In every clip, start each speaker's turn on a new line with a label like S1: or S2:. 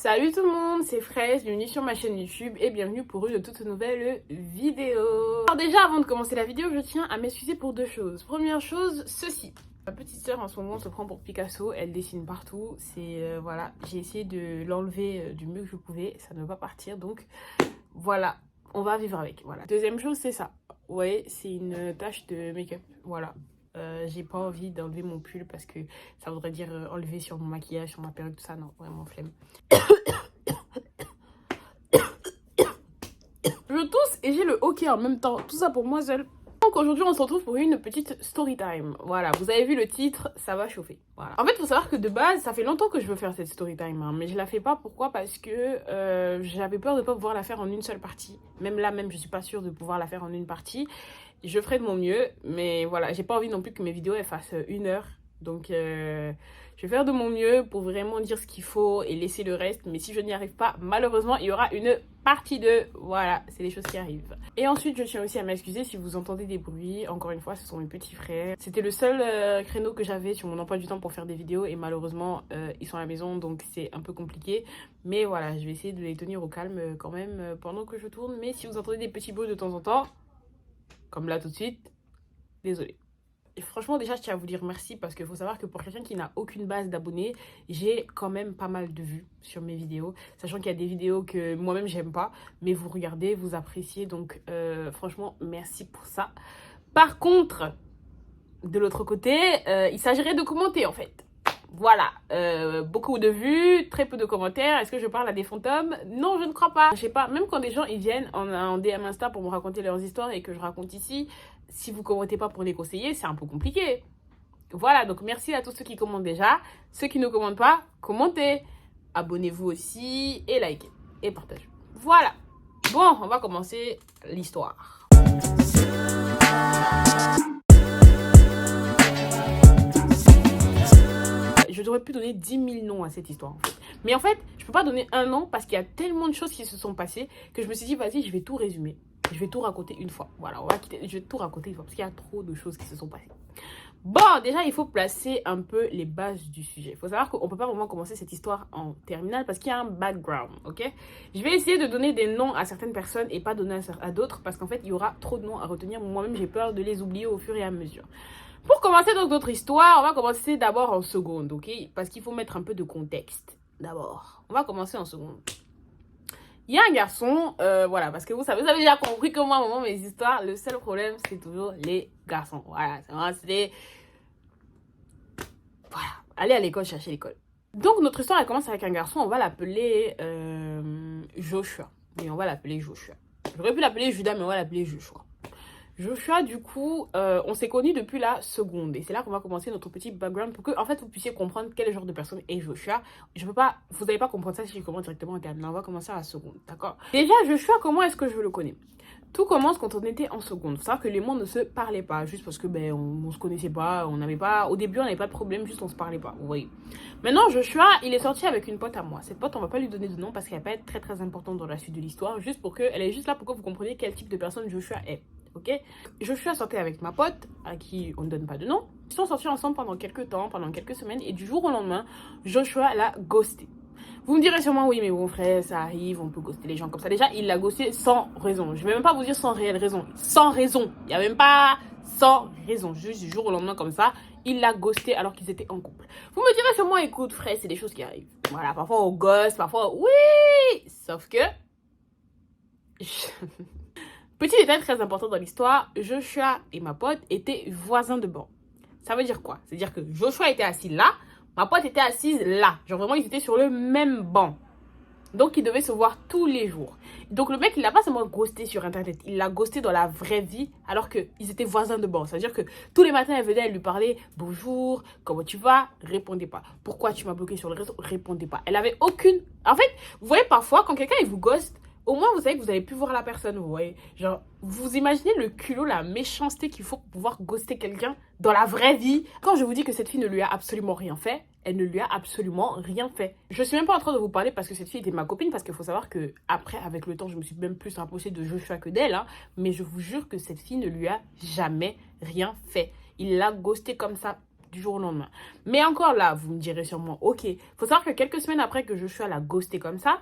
S1: Salut tout le monde, c'est Fraise, bienvenue sur ma chaîne YouTube et bienvenue pour une toute nouvelle vidéo. Alors déjà, avant de commencer la vidéo, je tiens à m'excuser pour deux choses. Première chose, ceci. Ma petite sœur en ce moment se prend pour Picasso, elle dessine partout. Voilà, j'ai essayé de l'enlever du mieux que je pouvais, ça ne va pas partir, donc voilà, on va vivre avec. Voilà. Deuxième chose, c'est ça. Ouais, c'est une tache de make-up, voilà. J'ai pas envie d'enlever mon pull parce que ça voudrait dire enlever sur mon maquillage, sur ma perruque, tout ça. Non, vraiment flemme. Je tousse et j'ai le hoquet en même temps. Tout ça pour moi seule. Donc aujourd'hui on se retrouve pour une petite story time. Voilà, vous avez vu le titre, ça va chauffer. Voilà. En fait, il faut savoir que de base, ça fait longtemps que je veux faire cette story time, hein, mais je la fais pas. Pourquoi? Parce que j'avais peur de pas pouvoir la faire en une seule partie. Même là, je suis pas sûre de pouvoir la faire en une partie. Je ferai de mon mieux, mais voilà, j'ai pas envie non plus que mes vidéos elles fassent 1 heure. Donc je vais faire de mon mieux pour vraiment dire ce qu'il faut et laisser le reste. Mais si je n'y arrive pas, malheureusement, il y aura une partie 2. Voilà, c'est les choses qui arrivent. Et ensuite, je tiens aussi à m'excuser si vous entendez des bruits. Encore une fois, ce sont mes petits frères. C'était le seul créneau que j'avais sur mon emploi du temps pour faire des vidéos. Et malheureusement, ils sont à la maison, donc c'est un peu compliqué. Mais voilà, je vais essayer de les tenir au calme quand même pendant que je tourne. Mais si vous entendez des petits bruits de temps en temps, comme là tout de suite, désolé. Et franchement, déjà, je tiens à vous dire merci parce qu'il faut savoir que pour quelqu'un qui n'a aucune base d'abonnés, j'ai quand même pas mal de vues sur mes vidéos. Sachant qu'il y a des vidéos que moi-même, j'aime pas, mais vous regardez, vous appréciez. Donc, franchement, merci pour ça. Par contre, de l'autre côté, il s'agirait de commenter en fait. Voilà, beaucoup de vues, très peu de commentaires. Est-ce que je parle à des fantômes? Non, je ne crois pas. Je sais pas, même quand des gens ils viennent en DM Insta pour me raconter leurs histoires et que je raconte ici, si vous commentez pas pour les conseiller, c'est un peu compliqué. Voilà, donc merci à tous ceux qui commentent déjà. Ceux qui ne commentent pas, commentez. Abonnez-vous aussi et likez et partagez. Voilà. Bon, on va commencer l'histoire. Je devrais plus donner 10 000 noms à cette histoire en fait. Mais en fait, je peux pas donner un nom parce qu'il y a tellement de choses qui se sont passées que je me suis dit, vas-y, je vais tout résumer. Je vais tout raconter une fois. Voilà, je vais tout raconter une fois parce qu'il y a trop de choses qui se sont passées. Bon, déjà, il faut placer un peu les bases du sujet. Il faut savoir qu'on peut pas vraiment commencer cette histoire en terminale parce qu'il y a un background, ok? Je vais essayer de donner des noms à certaines personnes et pas donner à d'autres parce qu'en fait, il y aura trop de noms à retenir. Moi-même, j'ai peur de les oublier au fur et à mesure. Pour commencer donc notre histoire, on va commencer d'abord en seconde, ok? Parce qu'il faut mettre un peu de contexte. D'abord, on va commencer en seconde. Il y a un garçon, voilà, parce que vous avez déjà compris que moi, à un moment, mes histoires, le seul problème, c'est toujours les garçons. Voilà, c'est... Voilà, aller à l'école, chercher l'école. Donc, notre histoire, elle commence avec un garçon, on va l'appeler Joshua. Et on va l'appeler Joshua. J'aurais pu l'appeler Judas, mais on va l'appeler Joshua. Joshua, du coup, on s'est connus depuis la seconde. Et c'est là qu'on va commencer notre petit background pour que, en fait, vous puissiez comprendre quel genre de personne est Joshua. Je peux pas, vous n'allez pas comprendre ça si je commence directement en terminale. On va commencer à la seconde, d'accord? Déjà, Joshua, comment est-ce que je le connais? Tout commence quand on était en seconde. Faut savoir que les mots ne se parlaient pas, juste parce que, ben, on se connaissait pas, on n'avait pas, au début, on n'avait pas de problème, juste on se parlait pas, vous voyez. Maintenant, Joshua, il est sorti avec une pote à moi. Cette pote, on va pas lui donner de nom parce qu'elle va pas être très très importante dans la suite de l'histoire, juste pour que, elle est juste là pour que vous compreniez quel type de personne Joshua est. Ok, Joshua sortait avec ma pote, à qui on ne donne pas de nom. Ils sont sortis ensemble pendant quelques temps, pendant quelques semaines, et du jour au lendemain, Joshua l'a ghosté. Vous me direz sûrement, oui, mais bon frère, ça arrive, on peut ghoster les gens comme ça. Déjà, il l'a ghosté sans raison. Je vais même pas vous dire sans réelle raison. Sans raison. Il n'y a même pas sans raison. Juste du jour au lendemain comme ça, il l'a ghosté alors qu'ils étaient en couple. Vous me direz sûrement, écoute frère, c'est des choses qui arrivent. Voilà, parfois on ghost, parfois oui. Sauf que... Petit détail très important dans l'histoire, Joshua et ma pote étaient voisins de banc. Ça veut dire quoi? C'est-à-dire que Joshua était assis là, ma pote était assise là. Genre vraiment, ils étaient sur le même banc. Donc, ils devaient se voir tous les jours. Donc, le mec, il l'a pas seulement ghosté sur Internet. Il l'a ghosté dans la vraie vie alors qu'ils étaient voisins de banc. C'est-à-dire que tous les matins, elle venait, elle lui parlait « Bonjour, comment tu vas ?» Répondez pas. « Pourquoi tu m'as bloqué sur le réseau ?» Répondez pas. Elle avait aucune... En fait, vous voyez, parfois, quand quelqu'un, il vous ghost, au moins, vous savez que vous avez pu voir la personne, vous voyez. Genre, vous imaginez le culot, la méchanceté qu'il faut pour pouvoir ghoster quelqu'un dans la vraie vie. Quand je vous dis que cette fille ne lui a absolument rien fait, elle ne lui a absolument rien fait. Je suis même pas en train de vous parler parce que cette fille était ma copine, parce qu'il faut savoir que après, avec le temps, je me suis même plus rapprochée de Joshua que d'elle, hein, mais je vous jure que cette fille ne lui a jamais rien fait. Il l'a ghosté comme ça du jour au lendemain. Mais encore là, vous me direz sûrement, ok, faut savoir que quelques semaines après que Joshua l'a ghosté comme ça,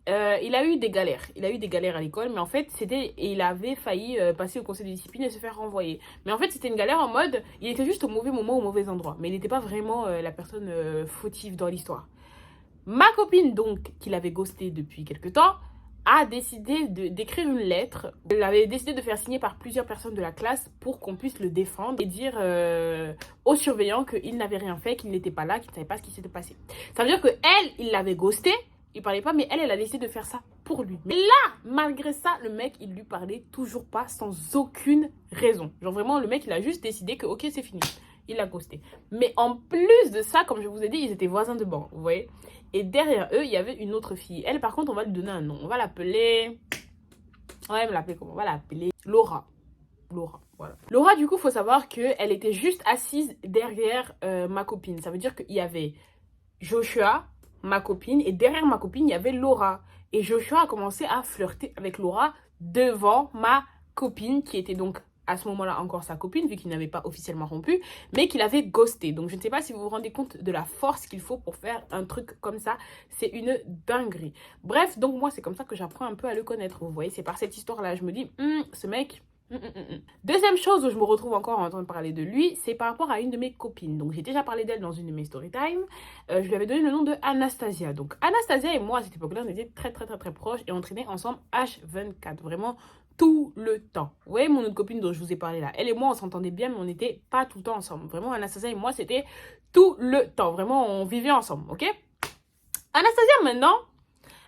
S1: il a eu des galères. Il a eu des galères à l'école, mais en fait, il avait failli passer au conseil de discipline et se faire renvoyer. Mais en fait, c'était une galère en mode, il était juste au mauvais moment, au mauvais endroit. Mais il n'était pas vraiment la personne fautive dans l'histoire. Ma copine, donc, qui l'avait ghosté depuis quelque temps, a décidé d'écrire une lettre. Elle avait décidé de faire signer par plusieurs personnes de la classe pour qu'on puisse le défendre et dire aux surveillants qu'il n'avait rien fait, qu'il n'était pas là, qu'il ne savait pas ce qui s'était passé. Ça veut dire que elle, il l'avait ghosté, il parlait pas, mais elle a décidé de faire ça pour lui. Mais là, malgré ça, le mec, il lui parlait toujours pas sans aucune raison. Genre vraiment, le mec, il a juste décidé que ok, c'est fini. Il l'a ghosté. Mais en plus de ça, comme je vous ai dit, ils étaient voisins de banc, vous voyez. Et derrière eux, il y avait une autre fille. Elle, par contre, on va lui donner un nom. On va l'appeler... On va l'appeler comment? On va l'appeler Laura. Laura, voilà. Laura, du coup, il faut savoir qu'elle était juste assise derrière ma copine. Ça veut dire qu'il y avait Joshua, ma copine, et derrière ma copine, il y avait Laura. Et Joshua a commencé à flirter avec Laura devant ma copine, qui était donc à ce moment-là encore sa copine, vu qu'il n'avait pas officiellement rompu, mais qu'il avait ghosté. Donc je ne sais pas si vous vous rendez compte de la force qu'il faut pour faire un truc comme ça. C'est une dinguerie. Bref, donc moi c'est comme ça que j'apprends un peu à le connaître. Vous voyez, c'est par cette histoire-là. Je me dis, ce mec... Deuxième chose où je me retrouve encore en train de parler de lui, c'est par rapport à une de mes copines. Donc j'ai déjà parlé d'elle dans une de mes story time. Je lui avais donné le nom de Anastasia. Donc Anastasia et moi à cette époque-là, on était très proches et on traînait ensemble H24. Vraiment tout le temps. Vous voyez mon autre copine dont je vous ai parlé là. Elle et moi on s'entendait bien mais on n'était pas tout le temps ensemble. Vraiment Anastasia et moi c'était tout le temps. Vraiment on vivait ensemble, ok? Anastasia maintenant...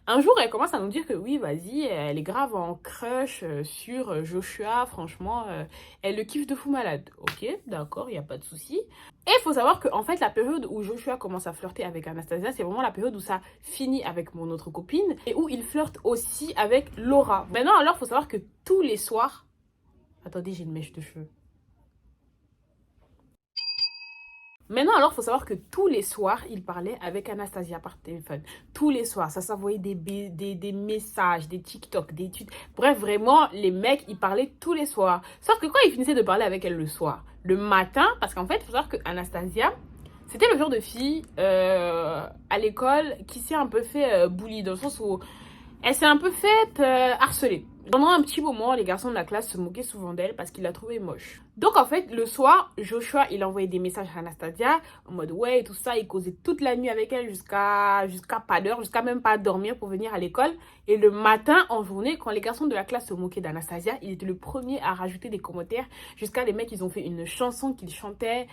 S1: Un jour, elle commence à nous dire que oui, vas-y, elle est grave en crush sur Joshua. Franchement, elle le kiffe de fou malade. Ok, d'accord, il n'y a pas de souci. Et il faut savoir qu'en fait, la période où Joshua commence à flirter avec Anastasia, c'est vraiment la période où ça finit avec mon autre copine et où il flirte aussi avec Laura. Maintenant, alors, il faut savoir que tous les soirs... Attendez, j'ai une mèche de cheveux. Maintenant, alors, il faut savoir que tous les soirs, il parlait avec Anastasia par téléphone. Tous les soirs, ça s'envoyait des messages, des TikTok, des tweets. Bref, vraiment, les mecs, ils parlaient tous les soirs. Sauf que quand il finissait de parler avec elle le soir, le matin, parce qu'en fait, il faut savoir que Anastasia, c'était le genre de fille à l'école qui s'est un peu fait bully, dans le sens où elle s'est un peu faite harceler. Pendant un petit moment, les garçons de la classe se moquaient souvent d'elle parce qu'ils la trouvaient moche. Donc en fait, le soir, Joshua, il envoyait des messages à Anastasia en mode ouais, tout ça, il causait toute la nuit avec elle jusqu'à pas d'heure, jusqu'à même pas dormir pour venir à l'école. Et le matin, en journée, quand les garçons de la classe se moquaient d'Anastasia, il était le premier à rajouter des commentaires. Jusqu'à les mecs, ils ont fait une chanson qu'ils chantaient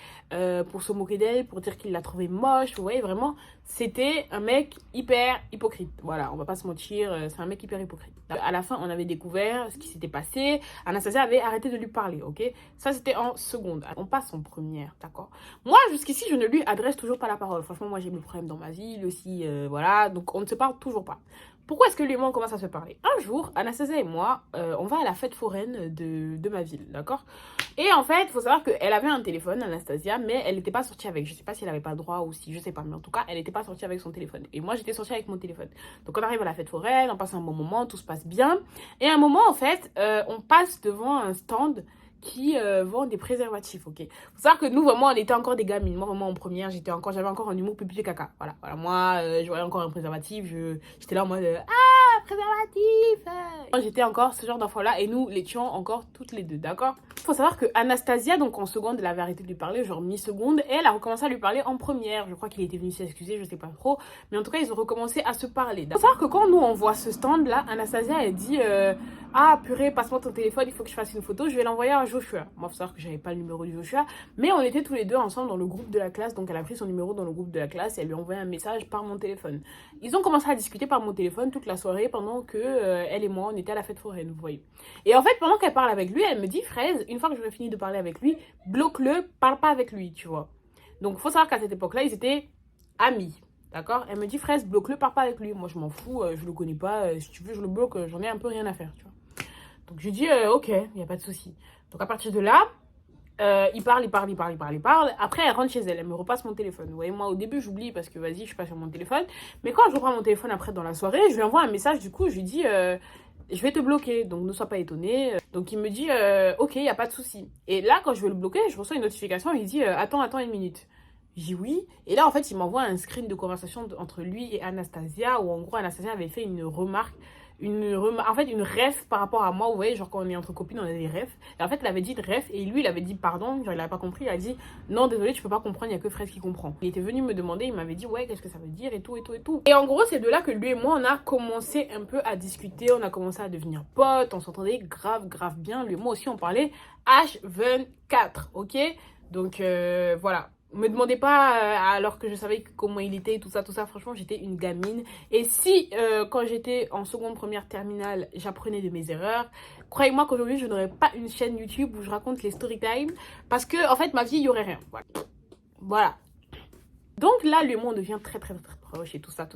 S1: pour se moquer d'elle, pour dire qu'ils la trouvaient moche. Vous voyez, vraiment, c'était un mec hyper hypocrite. Voilà, on va pas se mentir, c'est un mec hyper hypocrite. À la fin, on avait découvert ce qui s'était passé. Anastasia avait arrêté de lui parler, ok? Ça, c'était en seconde. On passe en première, d'accord? Moi, jusqu'ici, je ne lui adresse toujours pas la parole. Franchement, moi, j'ai mes problèmes dans ma vie, lui aussi, voilà. Donc, on ne se parle toujours pas. Pourquoi est-ce que lui et moi, on commence à se parler? Un jour, Anastasia et moi, on va à la fête foraine de ma ville, d'accord? Et en fait, il faut savoir qu'elle avait un téléphone, Anastasia, mais elle n'était pas sortie avec. Je sais pas si elle avait pas le droit ou si, je sais pas. Mais en tout cas, elle n'était pas sortie avec son téléphone. Et moi, j'étais sortie avec mon téléphone. Donc, on arrive à la fête foraine, on passe un bon moment, tout se passe bien. Et à un moment, en fait, on passe devant un stand qui vend des préservatifs, ok? Faut savoir que nous, vraiment, on était encore des gamines. Moi, vraiment, en première, j'avais encore un humour pipi caca. Voilà, moi, je voyais encore un préservatif, j'étais là en mode ah, préservatif! J'étais encore ce genre d'enfant-là et nous l'étions encore toutes les deux, d'accord? Faut savoir que Anastasia, donc en seconde, elle avait arrêté de lui parler, genre mi-seconde, et elle a recommencé à lui parler en première. Je crois qu'il était venu s'excuser, je sais pas trop, mais en tout cas, ils ont recommencé à se parler. Faut savoir que quand nous, on voit ce stand-là, Anastasia, elle dit ah, purée, passe-moi ton téléphone, il faut que je fasse une photo, je vais l'envoyer à Joshua. Moi, faut savoir que j'avais pas le numéro de Joshua, mais on était tous les deux ensemble dans le groupe de la classe, donc elle a pris son numéro dans le groupe de la classe et elle lui a envoyé un message par mon téléphone. Ils ont commencé à discuter par mon téléphone toute la soirée pendant que elle et moi, on était à la fête foraine, vous voyez. Et en fait, pendant qu'elle parle avec lui, elle me dit, Fraise, une fois que j'aurai fini de parler avec lui, bloque-le, parle pas avec lui, tu vois. Donc, faut savoir qu'à cette époque-là, ils étaient amis. D'accord? Elle me dit, Fraise, bloque-le, parle pas avec lui. Moi, je m'en fous, je le connais pas. Si tu veux, je le bloque, j'en ai un peu rien à faire, tu vois. Donc, je dis, ok, il n'y a pas de souci. Donc, à partir de là, il parle. Après, elle rentre chez elle. Elle me repasse mon téléphone. Vous voyez, moi, au début, j'oublie parce que, vas-y, je suis pas sur mon téléphone. Mais quand je reprends mon téléphone après dans la soirée, je lui envoie un message. Du coup, je lui dis, je vais te bloquer. Donc, ne sois pas étonné. Donc, il me dit, ok, il n'y a pas de souci. Et là, quand je veux le bloquer, je reçois une notification. Il dit, attends une minute. Je dis oui. Et là, en fait, il m'envoie un screen de conversation entre lui et Anastasia, où en gros, Anastasia avait fait une remarque, en fait, une ref par rapport à moi. Vous voyez, genre quand on est entre copines, on a des refs. Et en fait, elle avait dit ref, et lui, il avait dit pardon, genre il n'avait pas compris. Il a dit non, désolé, tu peux pas comprendre, il n'y a que Fraise qui comprend. Il était venu me demander, il m'avait dit ouais, qu'est-ce que ça veut dire, et tout, et tout, et tout. Et en gros, c'est de là que lui et moi, on a commencé un peu à discuter, on a commencé à devenir potes, on s'entendait grave, grave bien. Lui et moi aussi, on parlait H24, ok? Donc voilà. Me demandez pas alors que je savais comment il était et tout ça, franchement j'étais une gamine. Et si quand j'étais en seconde, première, terminale, j'apprenais de mes erreurs, croyez-moi qu'aujourd'hui je n'aurais pas une chaîne YouTube où je raconte les story time, parce que en fait ma vie il y aurait rien. Voilà. Donc là lui et moi on devient très très très proches et tout ça.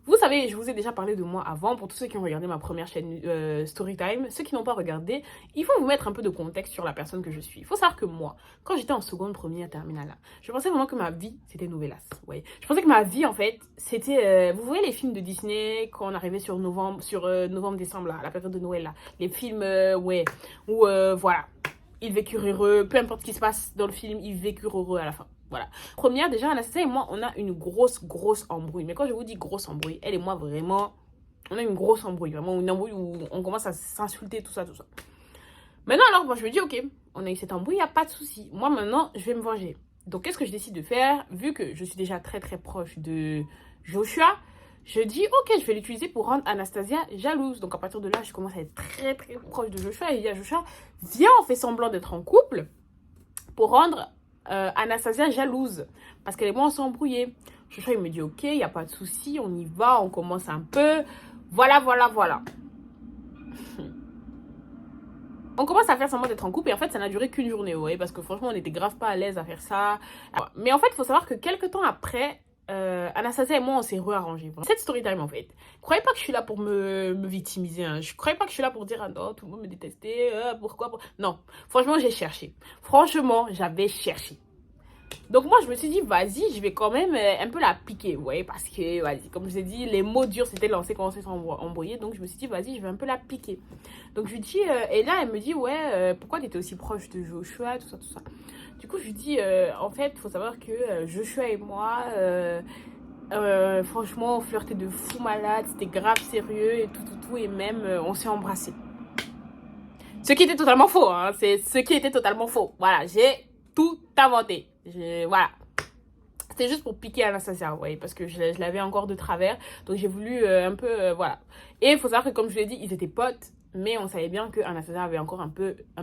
S1: Vous savez, je vous ai déjà parlé de moi avant, pour tous ceux qui ont regardé ma première chaîne Storytime. Ceux qui n'ont pas regardé, il faut vous mettre un peu de contexte sur la personne que je suis. Il faut savoir que moi, quand j'étais en seconde, première, terminale, je pensais vraiment que ma vie, c'était Novelas. Ouais. Je pensais que ma vie, en fait, c'était... vous voyez les films de Disney, quand on arrivait sur novembre, décembre, là, à la période de Noël, là. Les films, ouais, où, voilà, ils vécurent heureux, peu importe ce qui se passe dans le film, ils vécurent heureux à la fin. Voilà. Première, déjà, Anastasia et moi, on a une grosse embrouille. Mais quand je vous dis grosse embrouille, elle et moi, vraiment, on a une grosse embrouille. Vraiment, une embrouille où on commence à s'insulter, tout ça. Maintenant, alors, moi, je me dis, ok, on a eu cette embrouille, il n'y a pas de souci. Moi, maintenant, je vais me venger. Donc, qu'est-ce que je décide de faire? Vu que je suis déjà très, très proche de Joshua, je dis, ok, je vais l'utiliser pour rendre Anastasia jalouse. Donc, à partir de là, je commence à être très, très proche de Joshua. Et je dis à Joshua, viens, on fait semblant d'être en couple pour rendre Anastasia jalouse, parce qu'elle et moi on s'est embrouillés. Joshua il me dit ok, il n'y a pas de souci, on y va, on commence un peu, voilà. On commence à faire semblant d'être en couple et en fait ça n'a duré qu'une journée, ouais, parce que franchement on était grave pas à l'aise à faire ça. Mais en fait il faut savoir que quelques temps après, Anastasia et moi on s'est rearrangés. Cette story time en fait, croyez pas que je suis là pour me victimiser, hein. Je croyais pas que je suis là pour dire ah non tout le monde me détestait, pourquoi. Non, franchement j'ai cherché, franchement j'avais cherché. Donc moi je me suis dit vas-y, je vais quand même un peu la piquer, vous voyez, parce que vas-y, comme je vous ai dit, les mots durs c'était lancé quand on s'est embrouillé. Donc je me suis dit vas-y, je vais un peu la piquer. Donc je lui dis et là elle me dit ouais, pourquoi t'étais aussi proche de Joshua, tout ça. Du coup je lui dis en fait faut savoir que Joshua et moi franchement on flirtait de fou malade, c'était grave sérieux et tout, et même on s'est embrassés. Ce qui était totalement faux, hein, c'est ce qui était totalement faux. Voilà, j'ai tout inventé. Voilà. C'était juste pour piquer Anastasia, vous voyez, parce que je l'avais encore de travers. Donc j'ai voulu un peu, voilà. Et il faut savoir que comme je l'ai dit, ils étaient potes, mais on savait bien que Anastasia avait encore un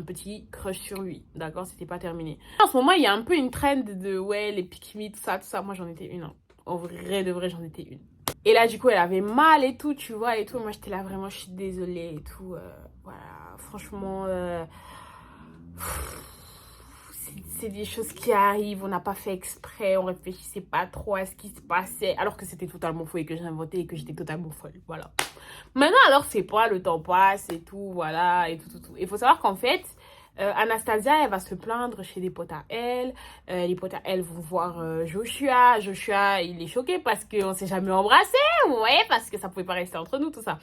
S1: petit crush sur lui. D'accord, c'était pas terminé. En ce moment, il y a un peu une trend de, ouais, les pick-me, tout ça. Moi, j'en étais une. Hein. En vrai de vrai, j'en étais une. Et là, du coup, elle avait mal et tout, tu vois, et tout. Moi, j'étais là, vraiment, je suis désolée et tout. Voilà, franchement... c'est des choses qui arrivent, on n'a pas fait exprès, on réfléchissait pas trop à ce qui se passait, alors que c'était totalement faux et que j'ai inventé et que j'étais totalement folle, voilà. Maintenant, alors, c'est pas, le temps passe et tout, voilà, et tout. Il faut savoir qu'en fait, Anastasia, elle va se plaindre chez des potes à elle, les potes à elle vont voir Joshua, il est choqué parce qu'on s'est jamais embrassé, vous voyez, parce que ça pouvait pas rester entre nous, tout ça.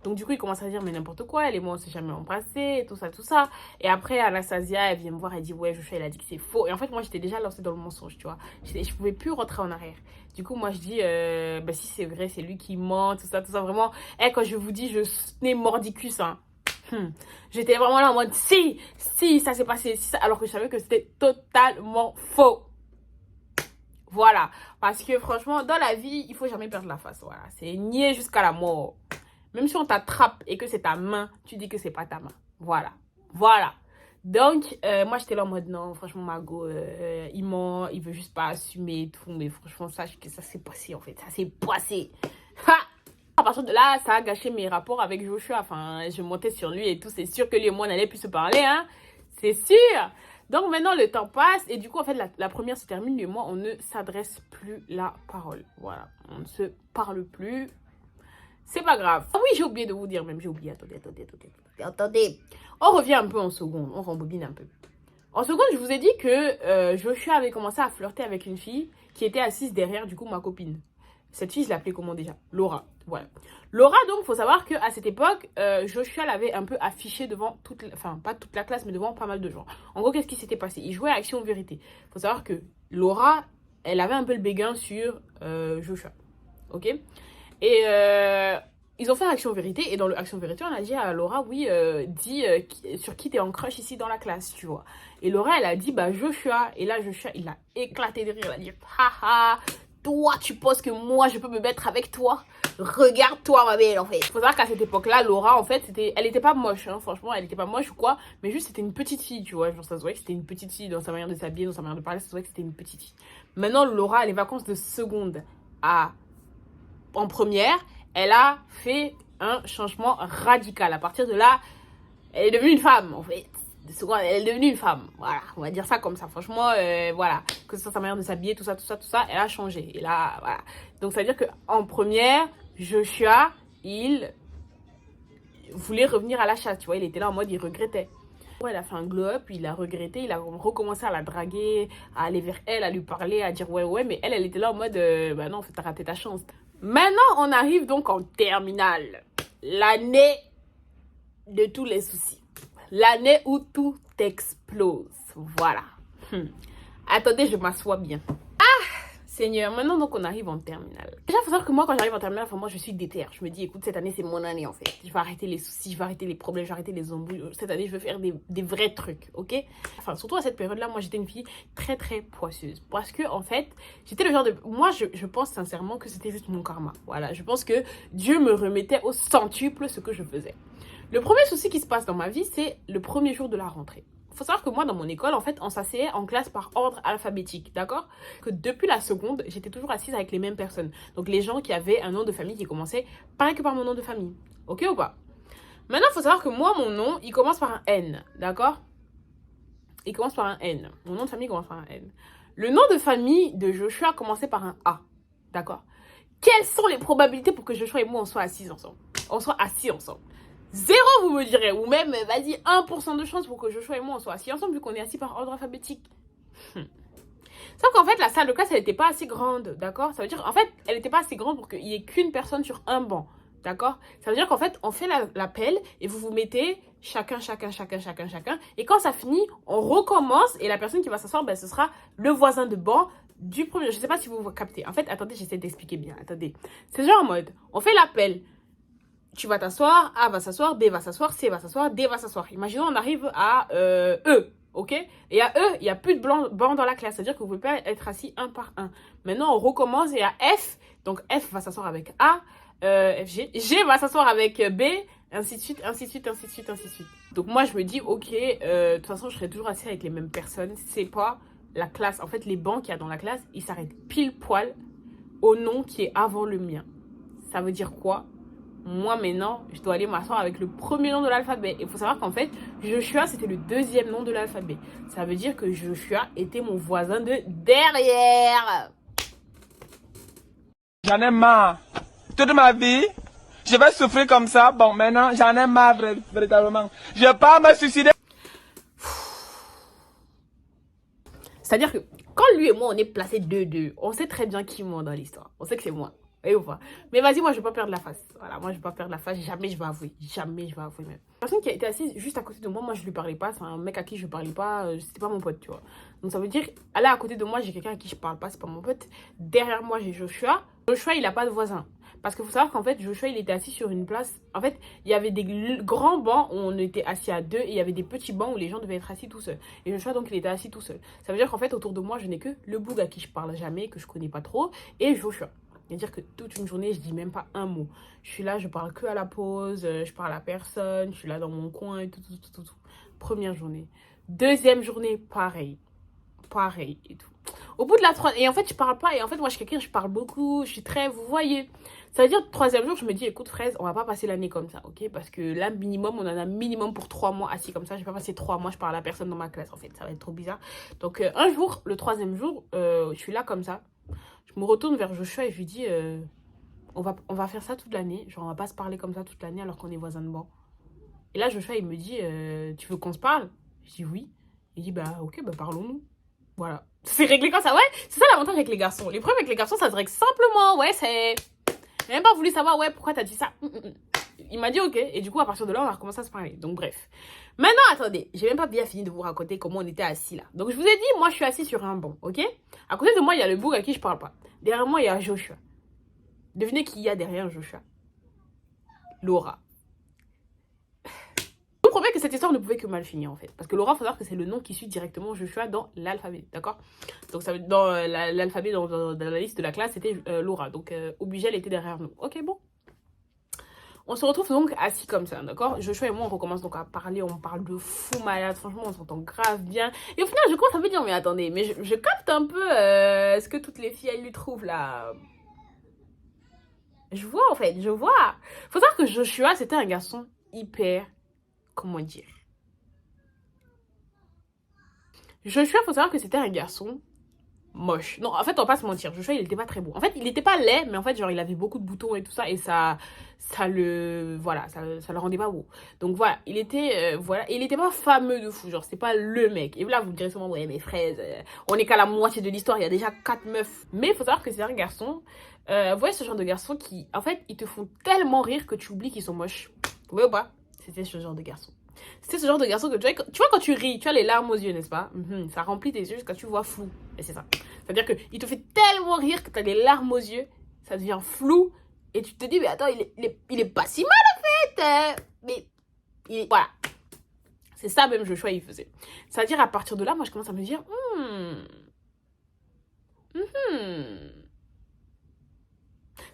S1: Donc du coup, il commence à dire mais n'importe quoi, elle et moi on s'est jamais embrassés, tout ça. Et après, Anastasia, elle vient me voir, elle dit ouais, Joshua, il a dit que c'est faux. Et en fait, moi, j'étais déjà lancée dans le mensonge, tu vois. Je pouvais plus rentrer en arrière. Du coup, moi, je dis, bah si c'est vrai, c'est lui qui ment, tout ça. Vraiment, quand je vous dis, je tenais mordicus, hein. J'étais vraiment là en mode si, ça s'est passé, si, ça, alors que je savais que c'était totalement faux. Voilà. Parce que franchement, dans la vie, il faut jamais perdre la face. Voilà. C'est nier jusqu'à la mort. Même si on t'attrape et que c'est ta main, tu dis que c'est pas ta main. Voilà. Donc, moi, j'étais là en mode, non, franchement, Margot, il ment, il veut juste pas assumer et tout. Mais franchement, sache que ça s'est passé, en fait. Ça s'est passé. Ha! À partir de là, ça a gâché mes rapports avec Joshua. Enfin, je montais sur lui et tout. C'est sûr que lui et moi, on n'allait plus se parler, hein. C'est sûr. Donc, maintenant, le temps passe. Et du coup, en fait, la première se termine. Lui et moi, on ne s'adresse plus la parole. Voilà. On ne se parle plus. C'est pas grave. Ah oui, j'ai oublié de vous dire même. J'ai oublié. Attendez. On revient un peu en seconde. On rembobine un peu. En seconde, je vous ai dit que Joshua avait commencé à flirter avec une fille qui était assise derrière, du coup, ma copine. Cette fille, je l'appelais comment déjà? Laura. Voilà. Laura, donc, faut savoir qu'à cette époque, Joshua l'avait un peu affiché devant enfin, pas toute la classe, mais devant pas mal de gens. En gros, qu'est-ce qui s'était passé? Il jouait à Action Vérité. Faut savoir que Laura, elle avait un peu le béguin sur Joshua. Ok? Et ils ont fait Action Vérité. Et dans le Action Vérité, on a dit à Laura, oui, dis sur qui t'es en crush ici dans la classe, tu vois. Et Laura, elle a dit, bah, Joshua. Et là, Joshua, il a éclaté de rire. Il a dit, haha, toi, tu penses que moi, je peux me mettre avec toi? Regarde-toi, ma belle, en fait. Faut savoir qu'à cette époque-là, Laura, en fait, elle était pas moche, hein, franchement, elle était pas moche ou quoi, mais juste, c'était une petite fille, tu vois. Genre, ça se voyait que c'était une petite fille dans sa manière de s'habiller, dans sa manière de parler, ça se voyait que c'était une petite fille. Maintenant, Laura, les vacances de seconde en première, elle a fait un changement radical. À partir de là, elle est devenue une femme, en fait. Elle est devenue une femme. Voilà, on va dire ça comme ça. Franchement, voilà. Que ce soit sa manière de s'habiller, tout ça, elle a changé. Et là, voilà. Donc, ça veut dire qu'en première, Joshua, il voulait revenir à la chasse. Tu vois, il était là en mode, il regrettait. Ouais, il a fait un glow-up, il a regretté, il a recommencé à la draguer, à aller vers elle, à lui parler, à dire ouais, mais elle était là en mode, bah non, en fait, t'as raté ta chance. Maintenant, on arrive donc en terminale. L'année de tous les soucis. L'année où tout explose. Voilà. Attendez, je m'assois bien. Seigneur, maintenant donc on arrive en terminale. Déjà, il faut savoir que moi, quand j'arrive en terminale, moi, je suis déter. Je me dis, écoute, cette année, c'est mon année, en fait. Je vais arrêter les soucis, je vais arrêter les problèmes, je vais arrêter les embrouilles. Cette année, je vais faire des vrais trucs, ok? Enfin, surtout à cette période-là, moi, j'étais une fille très, très poisseuse. Parce que, en fait, j'étais le genre de... Moi, je pense sincèrement que c'était juste mon karma. Voilà, je pense que Dieu me remettait au centuple ce que je faisais. Le premier souci qui se passe dans ma vie, c'est le premier jour de la rentrée. Il faut savoir que moi, dans mon école, en fait, on s'asseyait en classe par ordre alphabétique, d'accord? Que depuis la seconde, j'étais toujours assise avec les mêmes personnes. Donc, les gens qui avaient un nom de famille qui commençait pareil que par mon nom de famille. Ok ou pas? Maintenant, il faut savoir que moi, mon nom, il commence par un N, d'accord? Il commence par un N. Mon nom de famille commence par un N. Le nom de famille de Joshua commençait par un A, d'accord? Quelles sont les probabilités pour que Joshua et moi, on soit assis ensemble? On soit assis ensemble. 0, vous me direz, ou même, vas-y, 1% de chance pour que Joshua et moi, on soit assis ensemble, vu qu'on est assis par ordre alphabétique. Sauf qu'en fait, la salle de classe, elle n'était pas assez grande, d'accord? Ça veut dire, en fait, elle n'était pas assez grande pour qu'il n'y ait qu'une personne sur un banc, d'accord? Ça veut dire qu'en fait, on fait l'appel et vous vous mettez chacun. Et quand ça finit, on recommence et la personne qui va s'asseoir, ben, ce sera le voisin de banc du premier. Je ne sais pas si vous captez. En fait, attendez, j'essaie d'expliquer bien. Attendez. C'est genre en mode, on fait l'appel. Tu vas t'asseoir, A va s'asseoir, B va s'asseoir, C va s'asseoir, D va s'asseoir. Imaginons, on arrive à E, ok? Et à E, il n'y a plus de banc dans la classe. C'est-à-dire que vous ne pouvez pas être assis un par un. Maintenant, on recommence et à F. Donc, F va s'asseoir avec A, FG. G va s'asseoir avec B, ainsi de suite. Donc, moi, je me dis, ok, de toute façon, je serai toujours assis avec les mêmes personnes. C'est pas la classe. En fait, les bancs qu'il y a dans la classe, ils s'arrêtent pile poil au nom qui est avant le mien. Ça veut dire quoi? Moi, maintenant, je dois aller m'asseoir avec le premier nom de l'alphabet. Il faut savoir qu'en fait, Joshua, c'était le deuxième nom de l'alphabet. Ça veut dire que Joshua était mon voisin de derrière.
S2: J'en ai marre. Toute ma vie, je vais souffrir comme ça. Bon, maintenant, j'en ai marre, véritablement. Je pars me suicider.
S1: C'est-à-dire que quand lui et moi, on est placés 2-2, on sait très bien qui ment dans l'histoire. On sait que c'est moi. Et ou pas. Mais vas-y, moi, je vais pas perdre la face. Voilà, moi, je vais pas perdre la face. Jamais je vais avouer. Jamais je vais avouer même. La personne qui a été assise juste à côté de moi, je lui parlais pas. C'est un mec à qui je parlais pas. C'était pas mon pote, tu vois. Donc, ça veut dire, là, à côté de moi, j'ai quelqu'un à qui je parle pas. C'est pas mon pote. Derrière moi, j'ai Joshua. Joshua, il a pas de voisin. Parce qu'il faut savoir qu'en fait, Joshua, il était assis sur une place. En fait, il y avait des grands bancs où on était assis à deux. Et il y avait des petits bancs où les gens devaient être assis tout seuls. Et Joshua, donc, il était assis tout seul. Ça veut dire qu'en fait, autour de moi, je n'ai que le boug à qui je parle jamais, que je connais pas trop. Et Joshua. C'est-à-dire que toute une journée, je dis même pas un mot. Je suis là, je parle que à la pause, je parle à personne, je suis là dans mon coin et tout. Première journée. Deuxième journée, pareil et tout. Au bout de la troisième, et en fait, je parle pas, et en fait, moi, je suis quelqu'un, je parle beaucoup, je suis très, vous voyez. Ça veut dire, troisième jour, je me dis, écoute, Fraise, on va pas passer l'année comme ça, ok? Parce que là, minimum, on en a minimum pour 3 mois assis comme ça. Je vais pas passer 3 mois, je parle à personne dans ma classe, en fait, ça va être trop bizarre. Donc, un jour, le troisième jour, je suis là comme ça. Je me retourne vers Joshua et je lui dis, on va faire ça toute l'année. Genre, on va pas se parler comme ça toute l'année alors qu'on est voisins de banc. Et là, Joshua, il me dit, tu veux qu'on se parle? Je dis oui. Il dit, bah ok, bah parlons-nous. Voilà. C'est réglé comme ça, ouais. C'est ça l'avantage avec les garçons. Les problèmes avec les garçons, ça se règle simplement, ouais, c'est... Il n'a même pas voulu savoir, ouais, pourquoi t'as dit ça. Il m'a dit ok, et du coup, à partir de là, on a recommencé à se parler. Donc, bref. Maintenant, attendez, j'ai même pas bien fini de vous raconter comment on était assis là. Donc, je vous ai dit, moi, je suis assis sur un banc, ok? À côté de moi, il y a le boug à qui je parle pas. Derrière moi, il y a Joshua. Devinez qui il y a derrière Joshua? Laura. Je vous promets que cette histoire ne pouvait que mal finir en fait. Parce que Laura, il faut savoir que c'est le nom qui suit directement Joshua dans l'alphabet, d'accord? Donc ça, dans l'alphabet, dans la liste de la classe, c'était Laura. Donc obligé, elle était derrière nous. Ok, bon. On se retrouve donc assis comme ça, d'accord? Joshua et moi, on recommence donc à parler, on parle de fou malade, franchement, on s'entend grave bien. Et au final, je commence à me dire, mais attendez, mais je capte un peu ce que toutes les filles, elles lui trouvent là. Je vois en fait, je vois. Faut savoir que Joshua, c'était un garçon hyper, comment dire? Joshua, faut savoir que c'était un garçon moche. Non, en fait, on va pas se mentir. Joshua, il était pas très beau. En fait, il était pas laid, mais en fait, genre, il avait beaucoup de boutons et tout ça. Et ça le rendait pas beau. Donc voilà, il était, voilà. Et il était pas fameux de fou. Genre, c'est pas le mec. Et là, vous me direz souvent, ouais, mes fraises, on est qu'à la moitié de l'histoire. Il y a déjà 4 meufs. Mais il faut savoir que c'est un garçon. Vous voyez ce genre de garçons qui, en fait, ils te font tellement rire que tu oublies qu'ils sont moches. Vous voyez ou pas? C'était ce genre de garçon. C'était ce genre de garçon que tu vois quand tu ris, tu as les larmes aux yeux, n'est-ce pas? Ça remplit tes yeux jusqu'à tu vois flou. Et c'est ça. C'est-à-dire qu'il te fait tellement rire que tu as les larmes aux yeux, ça devient flou, et tu te dis, mais attends, il est pas si mal en fait. Mais, voilà. C'est ça même Joshua, il faisait. C'est-à-dire, à partir de là, moi, je commence à me dire,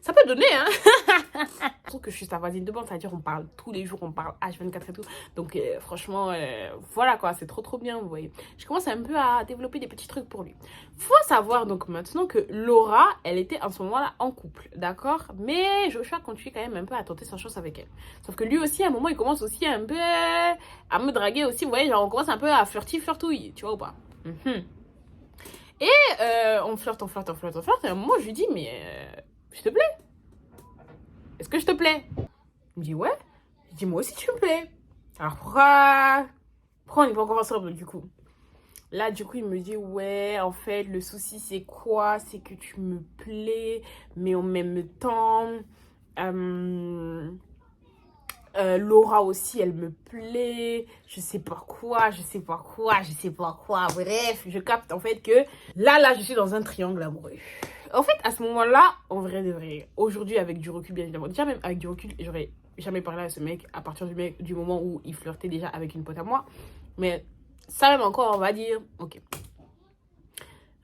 S1: ça peut donner, hein. Je trouve que je suis sa voisine de bande, c'est-à-dire on parle tous les jours, on parle H24 et tout. Donc franchement, voilà quoi, c'est trop bien, vous voyez. Je commence un peu à développer des petits trucs pour lui. Faut savoir donc maintenant que Laura, elle était en ce moment-là en couple, d'accord? Mais Joshua continue quand même un peu à tenter sa chance avec elle. Sauf que lui aussi, à un moment, il commence aussi un peu à me draguer aussi, vous voyez, genre on commence un peu à flirtouiller, tu vois ou pas? Et on flirte, et à un moment, je lui dis, mais s'il te plaît, est-ce que je te plais? Il me dit ouais. Je dis moi aussi tu me plais. Alors pourquoi on n'est pas encore ensemble du coup? Là du coup il me dit ouais en fait le souci c'est quoi? C'est que tu me plais mais en même temps Laura aussi elle me plaît, je sais pas quoi, bref je capte en fait que là je suis dans un triangle amoureux. En fait, à ce moment-là, en vrai de vrai, aujourd'hui, avec du recul, bien évidemment, déjà même avec du recul, j'aurais jamais parlé à ce mec à partir du moment où il flirtait déjà avec une pote à moi. Mais ça même encore, on va dire, ok.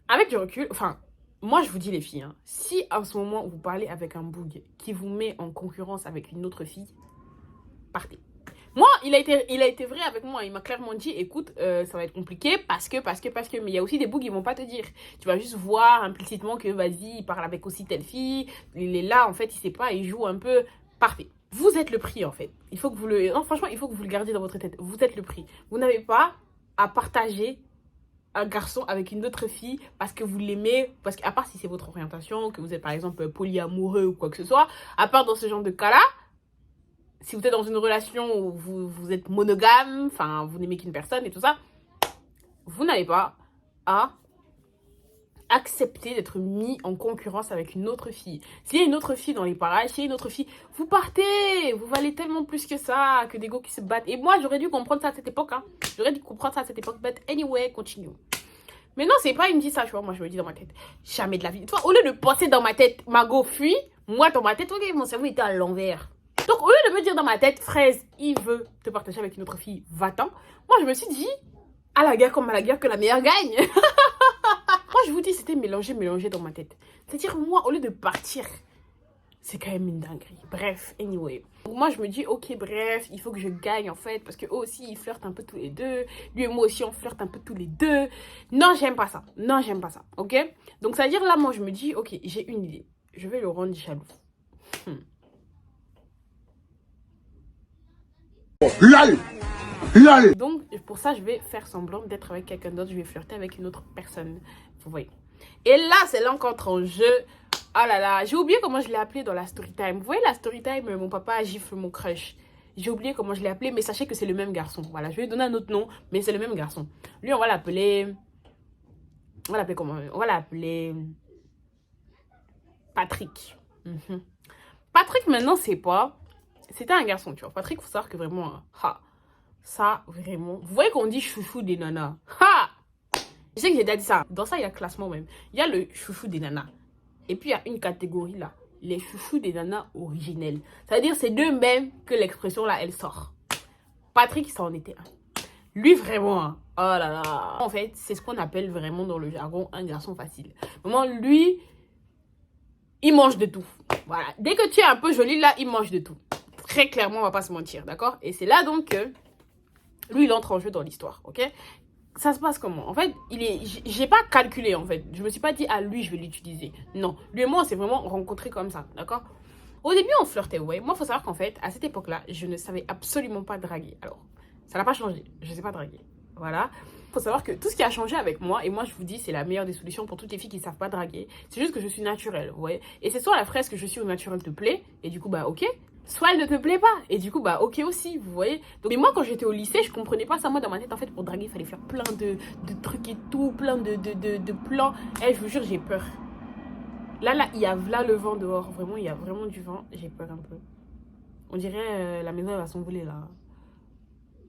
S1: Avec du recul, enfin, moi je vous dis les filles, hein, si en ce moment vous parlez avec un boug qui vous met en concurrence avec une autre fille, partez. Moi, il a été vrai avec moi. Il m'a clairement dit, écoute, ça va être compliqué parce que. Mais il y a aussi des bougs qui vont pas te dire. Tu vas juste voir implicitement que, vas-y, il parle avec aussi telle fille. Il est là, en fait, il sait pas, il joue un peu. Parfait. Vous êtes le prix, en fait. Il faut que vous le... Non, franchement, il faut que vous le gardiez dans votre tête. Vous êtes le prix. Vous n'avez pas à partager un garçon avec une autre fille parce que vous l'aimez, parce qu'à part si c'est votre orientation, que vous êtes par exemple polyamoureux ou quoi que ce soit, à part dans ce genre de cas-là, si vous êtes dans une relation où vous êtes monogame, enfin, vous n'aimez qu'une personne et tout ça, vous n'avez pas à accepter d'être mis en concurrence avec une autre fille. S'il y a une autre fille dans les parages, s'il y a une autre fille, vous partez. Vous valez tellement plus que ça, que des gars qui se battent. Et moi, j'aurais dû comprendre ça à cette époque. Hein. J'aurais dû comprendre ça à cette époque. But anyway, continue. Mais non, c'est pas, il me dit ça, tu vois. Moi, je me dis dans ma tête. Jamais de la vie. Tu vois, au lieu de penser dans ma tête, Margot fuit, moi, dans ma tête, ok, mon cerveau était à l'envers. Donc, au lieu de me dire dans ma tête, Fraise, il veut te partager avec une autre fille, va-t'en. Moi, je me suis dit, à la guerre comme à la guerre, que la meilleure gagne. Moi, je vous dis, c'était mélangé dans ma tête. C'est-à-dire, moi, au lieu de partir, c'est quand même une dinguerie. Bref, anyway. Donc, moi, je me dis, ok, bref, il faut que je gagne, en fait, parce qu'eux aussi, ils flirtent un peu tous les deux. Lui et moi aussi, on flirte un peu tous les deux. Non, j'aime pas ça. Non, j'aime pas ça, ok? Donc, c'est-à-dire, là, moi, je me dis, ok, j'ai une idée. Je vais le rendre jaloux.
S3: LOL. LOL.
S1: Donc, pour ça, je vais faire semblant d'être avec quelqu'un d'autre. Je vais flirter avec une autre personne. Vous voyez. Et là, c'est là qu'entre en jeu. Oh là là, j'ai oublié comment je l'ai appelé dans la story time. Vous voyez la story time, mon papa gifle mon crush. J'ai oublié comment je l'ai appelé, mais sachez que c'est le même garçon. Voilà, je vais lui donner un autre nom, mais c'est le même garçon. Lui, on va l'appeler... On va l'appeler comment? On va l'appeler... Patrick. Patrick, maintenant, c'est pas... C'était un garçon, tu vois. Patrick, faut savoir que vraiment... ça, vraiment... Vous voyez qu'on dit chouchou des nanas. Je sais que j'ai déjà dit ça. Dans ça, il y a classement même. Il y a le chouchou des nanas. Et puis, il y a une catégorie là. Les chouchous des nanas originels. C'est-à-dire, c'est d'eux mêmes que l'expression là, elle sort. Patrick, ça en était un. Lui, vraiment, hein. Oh là là. En fait, c'est ce qu'on appelle vraiment dans le jargon un garçon facile. Vraiment, lui, il mange de tout. Voilà. Dès que tu es un peu jolie, là, il mange de tout. Très clairement, on va pas se mentir, d'accord? Et c'est là donc que lui, il entre en jeu dans l'histoire, ok? Ça se passe comment? En fait, j'ai pas calculé, en fait. Je me suis pas dit, ah, lui, je vais l'utiliser. Non. Lui et moi, on s'est vraiment rencontrés comme ça, d'accord? Au début, on flirtait, ouais. Moi, il faut savoir qu'en fait, à cette époque-là, je ne savais absolument pas draguer. Alors, ça n'a pas changé. Je ne sais pas draguer. Voilà. Il faut savoir que tout ce qui a changé avec moi, et moi, je vous dis, c'est la meilleure des solutions pour toutes les filles qui ne savent pas draguer. C'est juste que je suis naturelle, vous voyez. Et c'est soit la fraise que je suis au naturel te plaît, et du coup, bah, ok. Soit elle ne te plaît pas, et du coup, bah, ok aussi, vous voyez. Donc, mais moi, quand j'étais au lycée, je comprenais pas ça. Moi, dans ma tête, en fait, pour draguer, il fallait faire plein de trucs et tout, plein de plans. Et je vous jure, j'ai peur. Là, il y a là le vent dehors. Vraiment, il y a vraiment du vent. J'ai peur un peu. On dirait la maison, elle va s'envoler, là.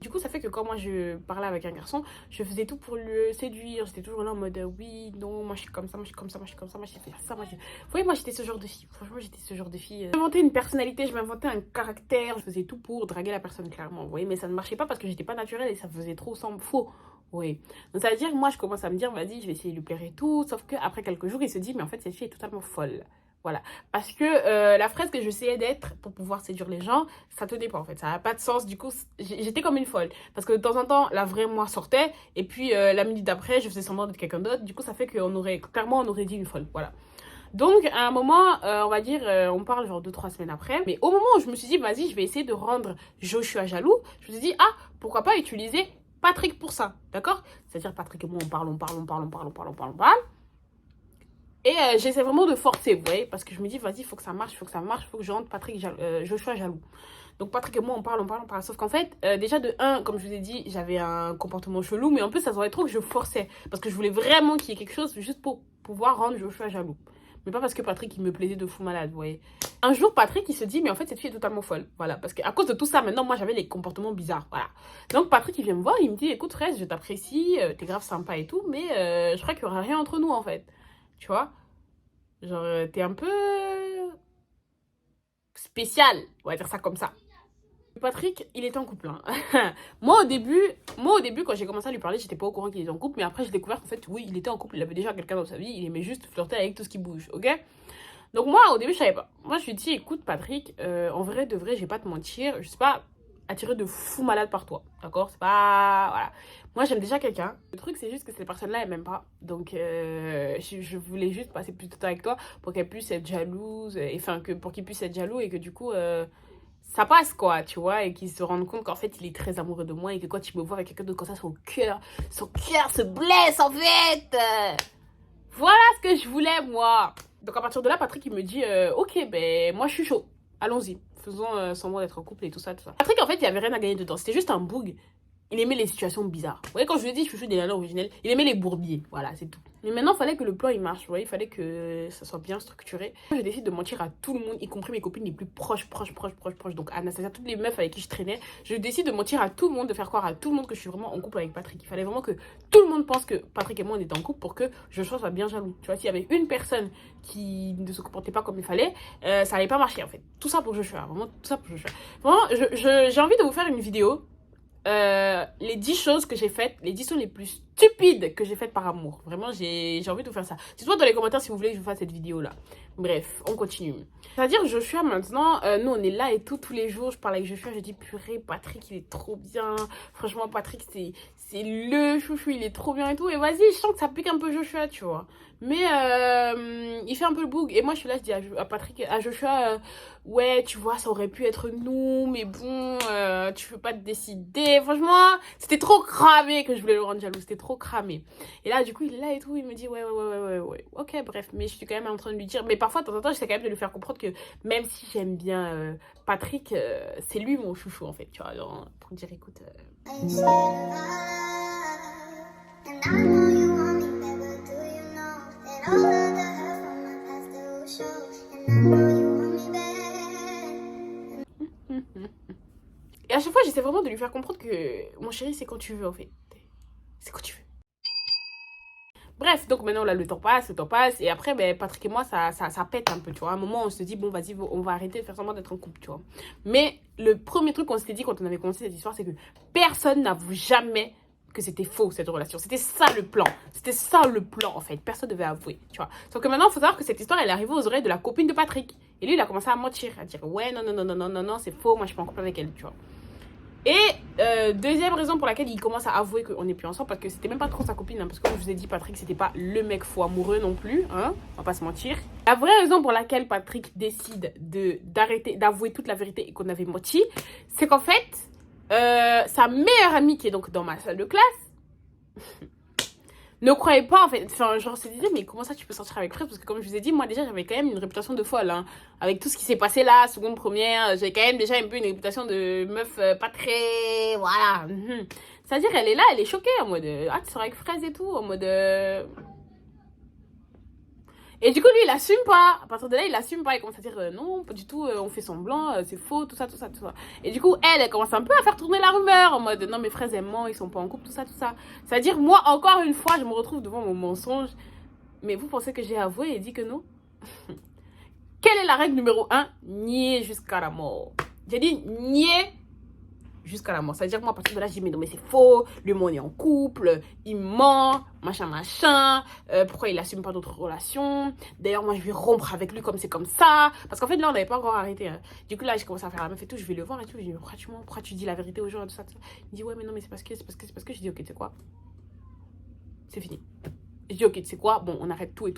S1: Du coup, ça fait que quand moi, je parlais avec un garçon, je faisais tout pour le séduire. J'étais toujours là en mode, oui, non, moi, je suis comme ça, moi, je suis comme ça, moi, je suis comme ça, moi, je fais ça, moi, je... Vous voyez, moi, j'étais ce genre de fille. Franchement, j'étais ce genre de fille. Je m'inventais une personnalité, je m'inventais un caractère. Je faisais tout pour draguer la personne, clairement. Vous voyez, mais ça ne marchait pas parce que j'étais pas naturelle et ça faisait trop sans faux. Oui. Donc, ça veut dire que moi, je commence à me dire, vas-y, je vais essayer de lui plaire et tout. Sauf qu'après quelques jours, il se dit, mais en fait, cette fille est totalement folle. Voilà. Parce que la fraise que j'essayais d'être pour pouvoir séduire les gens, ça tenait pas en fait. Ça n'a pas de sens. Du coup, j'étais comme une folle. Parce que de temps en temps, la vraie moi sortait. Et puis la minute d'après, je faisais semblant d'être quelqu'un d'autre. Du coup, ça fait qu'on aurait, clairement, on aurait dit une folle. Voilà. Donc, à un moment, on va dire, on parle genre 2-3 semaines après. Mais au moment où je me suis dit, vas-y, je vais essayer de rendre Joshua jaloux, je me suis dit, ah, pourquoi pas utiliser Patrick pour ça. D'accord? C'est-à-dire, Patrick et moi, on parle. Et j'essaie vraiment de forcer, vous voyez, parce que je me dis, vas-y, il faut que ça marche, il faut que je rende Joshua jaloux. Donc Patrick et moi, on parle. Sauf qu'en fait, déjà de 1, comme je vous ai dit, j'avais un comportement chelou, mais en plus, ça se voyait trop que je forçais. Parce que je voulais vraiment qu'il y ait quelque chose juste pour pouvoir rendre Joshua jaloux. Mais pas parce que Patrick, il me plaisait de fou malade, vous voyez. Un jour, Patrick, il se dit, mais en fait, cette fille est totalement folle. Voilà, parce qu'à cause de tout ça, maintenant, moi, j'avais les comportements bizarres, voilà. Donc Patrick, il vient me voir, il me dit, écoute, Fraise, je t'apprécie, t'es grave sympa et tout, mais je crois qu'il n'y aura rien entre nous, en fait. Tu vois, genre, t'es un peu spécial, on va dire ça comme ça. Patrick, il était en couple. Hein. Moi, au début, quand j'ai commencé à lui parler, j'étais pas au courant qu'il était en couple. Mais après, j'ai découvert qu'en fait, oui, il était en couple. Il avait déjà quelqu'un dans sa vie. Il aimait juste flirter avec tout ce qui bouge, ok? Donc moi, au début, je savais pas. Moi, je lui ai dit, écoute, Patrick, en vrai, de vrai, je vais pas te mentir. Je sais pas attirée de fou malade par toi, d'accord? C'est pas... Voilà. Moi, j'aime déjà quelqu'un. Le truc, c'est juste que cette personne-là, elle m'aime pas. Donc, je voulais juste passer plus de temps avec toi pour qu'elle puisse être jalouse. Enfin, pour qu'il puisse être jaloux et que du coup... ça passe quoi, tu vois, et qu'il se rende compte qu'en fait il est très amoureux de moi et que quand il me voit avec quelqu'un d'autre comme ça, son cœur se blesse en fait. Voilà ce que je voulais moi. Donc à partir de là, Patrick il me dit ok, ben moi je suis chaud, allons-y, faisons semblant d'être en couple et tout ça. Patrick en fait il avait rien à gagner dedans, c'était juste un boug. Il aimait les situations bizarres. Vous voyez, quand je lui ai dit je suis des nanas originelles, il aimait les bourbiers. Voilà, c'est tout. Mais maintenant, il fallait que le plan il marche. Vous voyez, il fallait que ça soit bien structuré. Je décide de mentir à tout le monde, y compris mes copines les plus proches. Donc Anastasia, toutes les meufs avec qui je traînais. Je décide de mentir à tout le monde, de faire croire à tout le monde que je suis vraiment en couple avec Patrick. Il fallait vraiment que tout le monde pense que Patrick et moi on était en couple pour que Joshua soit bien jaloux. Tu vois, s'il y avait une personne qui ne se comportait pas comme il fallait, ça allait pas marcher en fait. Tout ça pour Joshua. Vraiment, tout ça pour Joshua. Vraiment, j'ai envie de vous faire une vidéo. Les 10 choses que j'ai faites, les 10 choses les plus stupides que j'ai faites par amour. Vraiment, j'ai envie de vous faire ça. Dites-moi dans les commentaires si vous voulez que je vous fasse cette vidéo-là. Bref, on continue. C'est-à-dire Joshua, maintenant, nous, on est là et tout, tous les jours. Je parle avec Joshua, je dis, purée, Patrick, il est trop bien. Franchement, Patrick, c'est le chouchou, il est trop bien et tout. Et vas-y, je sens que ça pique un peu Joshua, tu vois. Mais il fait un peu le boug. Et moi, je suis là, je dis à Patrick, à Joshua, ouais, tu vois, ça aurait pu être nous, mais bon, tu peux pas te décider. Franchement, c'était trop cramé que je voulais le rendre jaloux. C'était trop cramé. Et là, du coup, il est là et tout. Il me dit, ouais. Ok, bref. Mais je suis quand même en train de lui dire. Mais parfois, de temps en temps, j'essaie quand même de lui faire comprendre que même si j'aime bien Patrick, c'est lui mon chouchou, en fait. Tu vois, genre, pour dire, écoute. à chaque fois, j'essaie vraiment de lui faire comprendre que mon chéri, c'est quand tu veux en fait. C'est quand tu veux. Bref, donc maintenant là, le temps passe, et après, ben, Patrick et moi, ça pète un peu, tu vois. À un moment, on se dit, bon, vas-y, on va arrêter de faire semblant d'être en couple, tu vois. Mais le premier truc qu'on s'était dit quand on avait commencé cette histoire, c'est que personne n'avoue jamais que c'était faux, cette relation. C'était ça le plan. C'était ça le plan, en fait. Personne ne devait avouer, tu vois. Sauf que maintenant, il faut savoir que cette histoire, elle est arrivée aux oreilles de la copine de Patrick. Et lui, il a commencé à mentir, à dire, ouais, non, c'est faux, moi, je suis pas en couple avec elle, tu vois. Et deuxième raison pour laquelle il commence à avouer qu'on n'est plus ensemble, parce que c'était même pas trop sa copine, hein, parce que comme je vous ai dit, Patrick, c'était pas le mec fou amoureux non plus, hein, on va pas se mentir. La vraie raison pour laquelle Patrick décide d'arrêter, d'avouer toute la vérité et qu'on avait menti, c'est qu'en fait, sa meilleure amie qui est donc dans ma salle de classe, ne croyait pas en fait, enfin genre se disait mais comment ça tu peux sortir avec Fred, parce que comme je vous ai dit, moi déjà j'avais quand même une réputation de folle, hein. Avec tout ce qui s'est passé là, seconde, première, j'avais quand même déjà un peu une réputation de meuf pas très, voilà. C'est-à-dire elle est là, elle est choquée en mode ah tu sors avec Fraise et tout, en mode et du coup lui il assume pas, à partir de là il assume pas, il commence à dire non pas du tout, on fait semblant, c'est faux, tout ça. Et du coup elle commence un peu à faire tourner la rumeur en mode non mes frères aimants ils sont pas en couple, tout ça. C'est à dire moi encore une fois je me retrouve devant mon mensonge. Mais vous pensez que j'ai avoué et dit que non? Quelle est la règle numéro 1? Nier jusqu'à la mort. J'ai dit nier jusqu'à la mort. C'est-à-dire que moi, à partir de là, j'ai dit, mais non, mais c'est faux. Lui, on est en couple. Il ment. Machin. Pourquoi il assume pas d'autres relations? D'ailleurs, moi, je vais rompre avec lui comme c'est comme ça. Parce qu'en fait, là, on n'avait pas encore arrêté. Hein. Du coup, là, j'ai commencé à faire la meuf et tout. Je vais le voir et tout. Je lui dis, pourquoi tu dis la vérité aux gens et tout ça, tout ça. Il dit, ouais, mais non, mais c'est parce que. Je dis, ok, tu sais quoi? C'est fini. Je dis, ok, tu sais quoi? Bon, on arrête tout. Et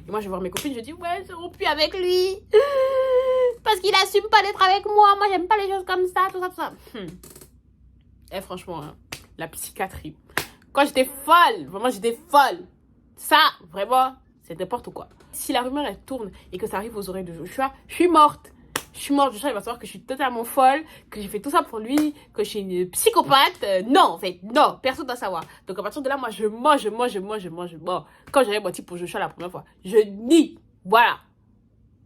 S1: moi, je vais voir mes copines. Je dis, ouais, j'ai rompu avec lui. Parce qu'il assume pas d'être avec moi. Moi, j'aime pas les choses comme ça, tout ça. Et franchement, hein, la psychiatrie. Quand j'étais folle, vraiment, j'étais folle. Ça, vraiment, c'est n'importe quoi. Si la rumeur, elle tourne et que ça arrive aux oreilles de Joshua, je suis morte. Joshua, il va savoir que je suis totalement folle, que j'ai fait tout ça pour lui, que je suis une psychopathe. Non, en fait, non, personne ne doit savoir. Donc, à partir de là, moi, je mens. Quand j'avais menti pour Joshua la première fois, je nie. Voilà.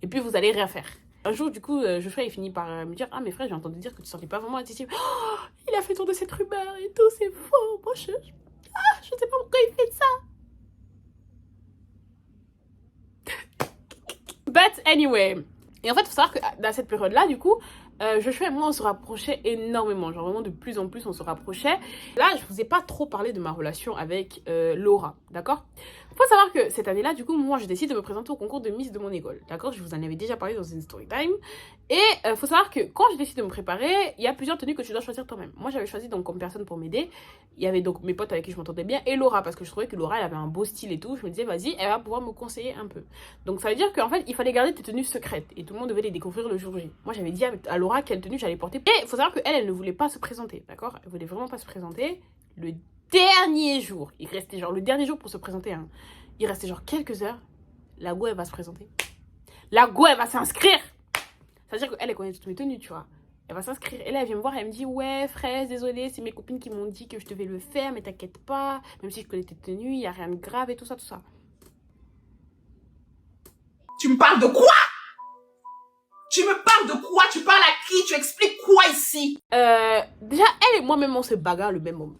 S1: Et puis, vous allez rien faire. Un jour, du coup, Joshua, il finit par me dire, ah, mes frères, j'ai entendu dire que tu sortais pas vraiment à Titi. Oh, il a fait tourner cette rumeur et tout, c'est faux. Moi, je sais pas pourquoi il fait ça. But anyway. Et en fait, il faut savoir que dans cette période-là, du coup, Joshua et moi, on se rapprochait énormément. Genre vraiment, de plus en plus, on se rapprochait. Là, je vous ai pas trop parlé de ma relation avec Laura, d'accord? Il faut savoir que cette année-là, du coup, moi, je décide de me présenter au concours de Miss de mon école, d'accord? Je vous en avais déjà parlé dans une story time. Et il faut savoir que quand je décide de me préparer, il y a plusieurs tenues que tu dois choisir toi-même. Moi, j'avais choisi donc comme personne pour m'aider. Il y avait donc mes potes avec qui je m'entendais bien et Laura, parce que je trouvais que Laura, elle avait un beau style et tout. Je me disais, vas-y, elle va pouvoir me conseiller un peu. Donc, ça veut dire qu'en fait, il fallait garder tes tenues secrètes et tout le monde devait les découvrir le jour J. Moi, j'avais dit à Laura quelle tenue j'allais porter. Et il faut savoir qu'elle, elle ne voulait pas se présenter, d'accord? Elle voulait vraiment pas se présenter. Le dernier jour, il restait genre le dernier jour pour se présenter, hein. Il restait genre quelques heures. La go, elle va se présenter. La go, elle va s'inscrire. C'est-à-dire qu'elle, elle connaît toutes mes tenues, tu vois. Elle va s'inscrire. Et là, elle vient me voir, elle me dit, ouais, Fraise, désolée, c'est mes copines qui m'ont dit que je devais le faire, mais t'inquiète pas. Même si je connais tes tenues, il n'y a rien de grave et tout ça.
S4: Tu me parles de quoi? Tu me parles de quoi? Tu parles à qui? Tu expliques quoi ici?
S1: Déjà, elle et moi-même, on se bagarre le même homme.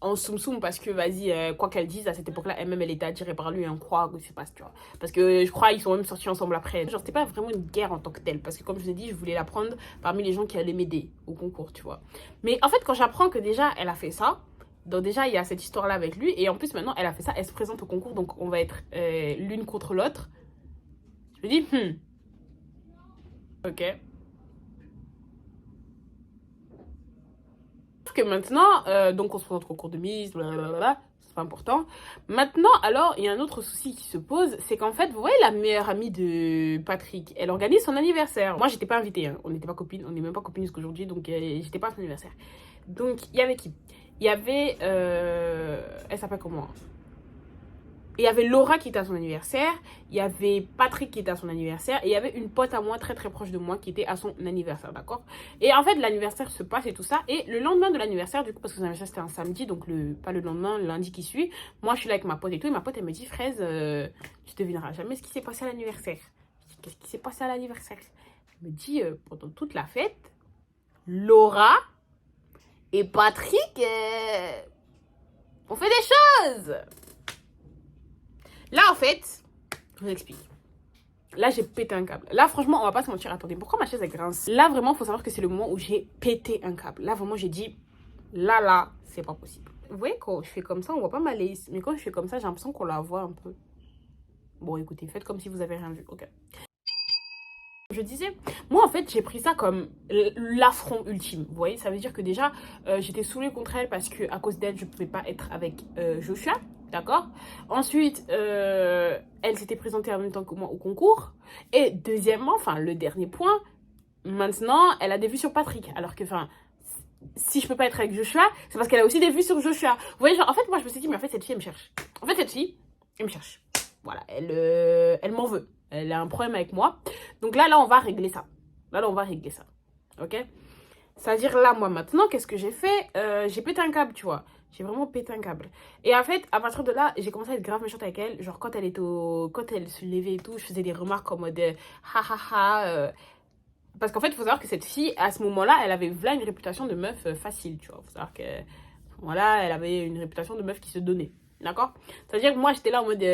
S1: En soum parce que vas-y, quoi qu'elle dise, à cette époque-là, elle-même, elle était attirée par lui, on croit, je sais pas, tu vois. Parce que je crois ils sont même sortis ensemble après. Genre, c'était pas vraiment une guerre en tant que telle, parce que comme je vous ai dit, je voulais la prendre parmi les gens qui allaient m'aider au concours, tu vois. Mais en fait, quand j'apprends que déjà, elle a fait ça, donc déjà, il y a cette histoire-là avec lui, et en plus, maintenant, elle a fait ça, elle se présente au concours, donc on va être l'une contre l'autre. Je me dis, ok. Que maintenant, donc on se présente au concours de Miss, blablabla, c'est pas important. Maintenant, alors, il y a un autre souci qui se pose, c'est qu'en fait, vous voyez la meilleure amie de Patrick, elle organise son anniversaire. Moi, j'étais pas invitée, hein. On n'était pas copines, on n'est même pas copines jusqu'à aujourd'hui, donc j'étais pas à son anniversaire. Donc, il y avait qui? Il y avait, elle s'appelle comment? Il y avait Laura qui était à son anniversaire, il y avait Patrick qui était à son anniversaire, et il y avait une pote à moi très très proche de moi qui était à son anniversaire, d'accord? Et en fait, l'anniversaire se passe et tout ça, et le lendemain de l'anniversaire, du coup, parce que son anniversaire c'était un samedi, donc pas le lendemain, le lundi qui suit, moi je suis là avec ma pote et tout, et ma pote elle me dit, Fraise, tu devineras jamais ce qui s'est passé à l'anniversaire. Je dis, qu'est-ce qui s'est passé à l'anniversaire? Elle me dit, pendant toute la fête, Laura et Patrick, on fait des choses. Là, en fait, je vous explique. Là, j'ai pété un câble. Là, franchement, on va pas se mentir. Attendez, pourquoi ma chaise, elle grince? Là, vraiment, il faut savoir que c'est le moment où j'ai pété un câble. Là, vraiment, j'ai dit, là, c'est pas possible. Vous voyez, quand je fais comme ça, on voit pas ma lace. Mais quand je fais comme ça, j'ai l'impression qu'on la voit un peu. Bon, écoutez, faites comme si vous avez rien vu. Ok. Je disais, moi en fait j'ai pris ça comme l'affront ultime, vous voyez, ça veut dire que déjà j'étais saoulée contre elle parce que à cause d'elle je pouvais pas être avec Joshua, d'accord. Ensuite elle s'était présentée en même temps que moi au concours, et deuxièmement, enfin le dernier point, maintenant elle a des vues sur Patrick, alors que enfin si je peux pas être avec Joshua, c'est parce qu'elle a aussi des vues sur Joshua, vous voyez, genre en fait moi je me suis dit mais en fait cette fille elle me cherche, en fait cette fille elle me cherche, voilà, elle m'en veut. Elle a un problème avec moi. Donc là, on va régler ça. Là, on va régler ça. Ok? C'est-à-dire là, moi, maintenant, qu'est-ce que j'ai fait? J'ai pété un câble, tu vois. J'ai vraiment pété un câble. Et en fait, à partir de là, j'ai commencé à être grave méchante avec elle. Genre, quand elle se levait et tout, je faisais des remarques en mode ha ha ha. Parce qu'en fait, il faut savoir que cette fille, à ce moment-là, elle avait là une réputation de meuf facile, tu vois. Il faut savoir que, voilà, elle avait une réputation de meuf qui se donnait. D'accord? C'est-à-dire que moi, j'étais là en mode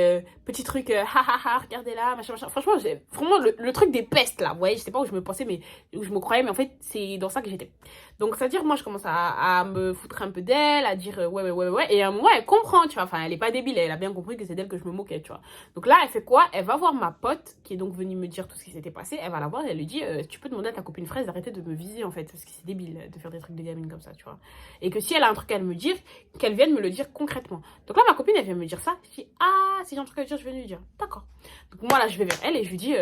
S1: petit truc, ha ha ha, regardez là, machin, machin. Franchement, j'ai vraiment le truc des pestes là. Vous voyez, je sais pas où je me pensais, mais où je me croyais, mais en fait, c'est dans ça que j'étais. Donc, c'est-à-dire, moi, je commence à me foutre un peu d'elle, à dire ouais. Et à un moment, elle comprend, tu vois. Enfin, elle est pas débile, elle a bien compris que c'est d'elle que je me moquais, tu vois. Donc là, elle fait quoi? Elle va voir ma pote, qui est donc venue me dire tout ce qui s'était passé. Elle va la voir et elle lui dit tu peux demander à ta copine Fraise d'arrêter de me viser, en fait, parce que c'est débile de faire des trucs de gamine comme ça, tu vois. Et que si elle a un truc à me dire, qu'elle vienne me le dire concrètement. Donc là, ma copine, elle vient me dire ça. Je dis, ah, si j'ai un truc à lui dire, je vais lui dire. D'accord. Donc moi, là, je vais vers elle et je lui dis,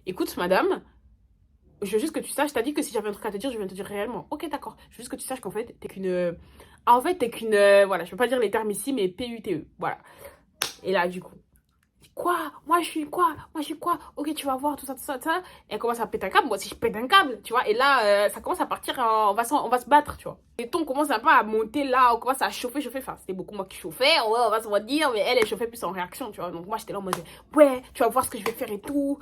S1: écoute, madame, je veux juste que tu saches, je t'ai dit que si j'avais un truc à te dire, je viens te dire réellement. Ok, d'accord. Je veux juste que tu saches qu'en fait, t'es qu'une... en fait, t'es qu'une... voilà, je peux pas dire les termes ici, mais PUTE. Voilà. Et là, du coup, quoi? Moi, je suis quoi? Moi, je suis quoi? Ok, tu vas voir, tout ça, tout ça, tout ça. Et elle commence à péter un câble. Moi aussi, je pète un câble, tu vois. Et là, ça commence à partir, on va se battre, tu vois. Les tons commencent un peu à monter là, on commence à chauffer. Enfin, c'était beaucoup moi qui chauffais, ouais, on va se dire, mais elle chauffait plus en réaction, tu vois. Donc moi, j'étais là en mode, ouais, tu vas voir ce que je vais faire et tout.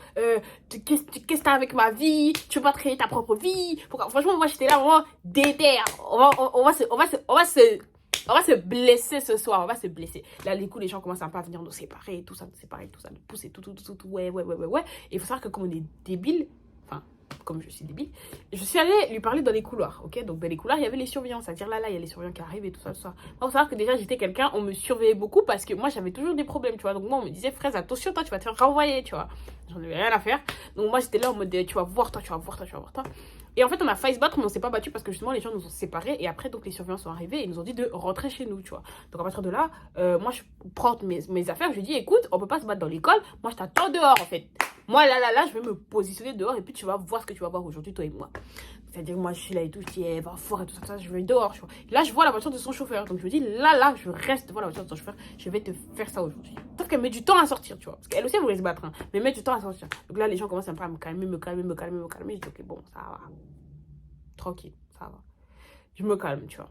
S1: Qu'est-ce que t'as avec ma vie? Tu veux pas te créer ta propre vie? Franchement, moi, j'étais là vraiment déter. On va se blesser ce soir, on va se blesser. Là, du coup, les gens commencent un peu à venir nous séparer, tout ça, nous pousser, tout, ouais. Et il faut savoir que comme on est débile, enfin, comme je suis débile, je suis allée lui parler dans les couloirs, ok? Donc, dans les couloirs, il y avait les surveillants, c'est-à-dire là, il y a les surveillants qui arrivent et tout ça, tout ça. Il faut savoir que déjà, j'étais quelqu'un, on me surveillait beaucoup parce que moi, j'avais toujours des problèmes, tu vois. Donc, moi, on me disait, Fraise, attention, toi, tu vas te faire renvoyer, tu vois. J'en avais rien à faire. Donc, moi, j'étais là en mode, tu vas voir, toi. Et en fait, on a failli se battre, mais on s'est pas battu parce que justement, les gens nous ont séparés. Et après, donc, les surveillants sont arrivés et ils nous ont dit de rentrer chez nous, tu vois. Donc, à partir de là, moi, je prends mes affaires. Je lui dis, écoute, on peut pas se battre dans l'école. Moi, je t'attends dehors, en fait. Moi, là, je vais me positionner dehors et puis tu vas voir ce que tu vas voir aujourd'hui, toi et moi. C'est-à-dire, moi, je suis là et tout, je dis, va fort et tout ça, je vais dehors, tu vois. Là, je vois la voiture de son chauffeur. Donc, je me dis, là, je reste devant la voiture de son chauffeur. Je vais te faire ça aujourd'hui. Sauf qu'elle met du temps à sortir, tu vois. Parce qu'elle aussi, elle voulait se battre, hein, mais elle met du temps à sortir. Donc là, les gens commencent un peu à me calmer. Je dis, ok, bon, ça va. Tranquille, ça va. Je me calme, tu vois.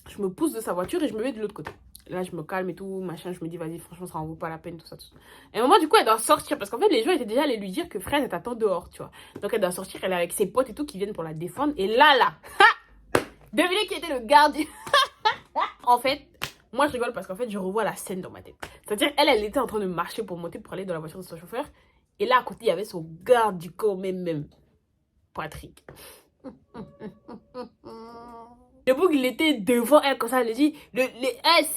S1: Je me pousse de sa voiture et je me mets de l'autre côté. Là, je me calme et tout, machin. Je me dis, vas-y, franchement, ça en vaut pas la peine, tout ça. Et à un moment, du coup, elle doit sortir. Parce qu'en fait, les gens étaient déjà allés lui dire que Fraise, elle t'attend dehors, tu vois. Donc, elle doit sortir. Elle est avec ses potes et tout qui viennent pour la défendre. Et là, devinez qui était le gardien. En fait, moi, je rigole parce qu'en fait, je revois la scène dans ma tête. C'est-à-dire, elle était en train de marcher pour monter, pour aller dans la voiture de son chauffeur. Et là, à côté, il y avait son garde du corps, même. Patrick. Le bouc, il était devant elle, comme ça, elle dit,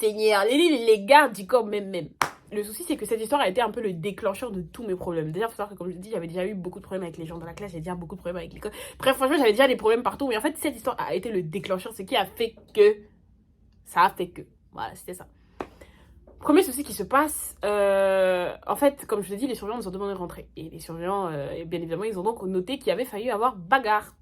S1: Seigneur, les gardes du corps, même. Le souci, c'est que cette histoire a été un peu le déclencheur de tous mes problèmes. Déjà, il faut savoir que, comme je dis, j'avais déjà eu beaucoup de problèmes avec les gens dans la classe, j'avais déjà beaucoup de problèmes avec l'école. Bref, franchement, j'avais déjà des problèmes partout. Mais en fait, cette histoire a été le déclencheur, ce qui a fait que... Ça a fait que... Voilà, c'était ça. Premier souci qui se passe, en fait, comme je te dis, les surveillants nous ont demandé de rentrer. Et les surveillants, bien évidemment, ils ont donc noté qu'il avait failli avoir bagarre.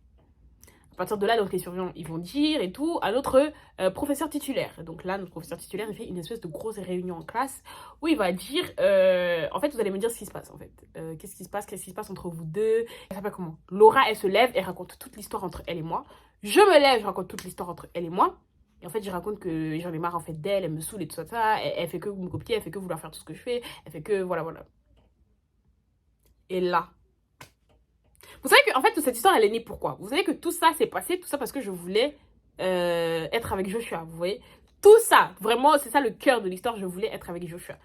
S1: À partir de là, donc les surveillants, ils vont dire et tout à notre professeur titulaire. Donc là, notre professeur titulaire, il fait une espèce de grosse réunion en classe où il va dire, en fait, vous allez me dire ce qui se passe, en fait. Qu'est-ce qui se passe entre vous deux? Ça s'appelle comment? Laura, elle se lève et raconte toute l'histoire entre elle et moi. Je me lève, je raconte toute l'histoire entre elle et moi. Et en fait, je raconte que j'en ai marre, en fait, d'elle, elle me saoule et tout ça. Elle fait que me copier, elle fait que vouloir faire tout ce que je fais. Elle fait que, voilà. Et là... Vous savez que en fait, toute cette histoire, elle est née pourquoi? Vous savez que tout ça s'est passé, tout ça parce que je voulais être avec Joshua, vous voyez? Tout ça, vraiment, c'est ça le cœur de l'histoire, je voulais être avec Joshua.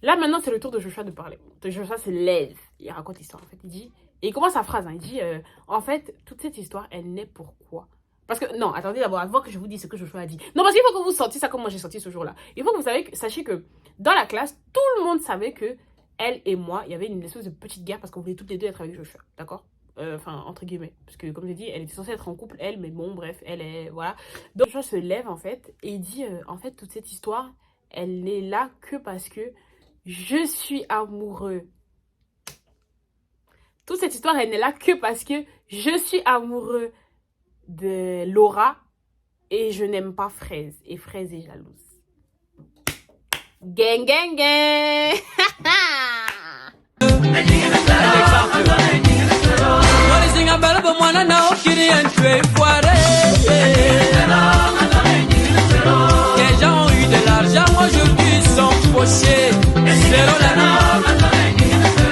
S1: Là, maintenant, c'est le tour de Joshua de parler. Joshua se lève, il raconte l'histoire, en fait. Il dit, et il commence sa phrase, hein, il dit, en fait, toute cette histoire, elle naît pourquoi? Parce que, non, attendez d'abord, avant que je vous dise ce que Joshua a dit. Non, parce qu'il faut que vous sentiez ça comme moi j'ai senti ce jour-là. Il faut que vous sachiez que dans la classe, tout le monde savait que elle et moi, il y avait une espèce de petite guerre parce qu'on voulait toutes les deux être avec Joshua, d'accord? Enfin, entre guillemets. Parce que, comme j'ai dit, elle était censée être en couple, elle, mais bon, bref, elle est, voilà. Donc, Joshua se lève, en fait, et il dit, en fait, toute cette histoire, elle n'est là que parce que je suis amoureux. Toute cette histoire, elle n'est là que parce que je suis amoureux de Laura et je n'aime pas Fraise. Et Fraise est jalouse. Gang, gang, gang.
S5: Les gens ont eu de l'argent, aujourd'hui sont fauchés.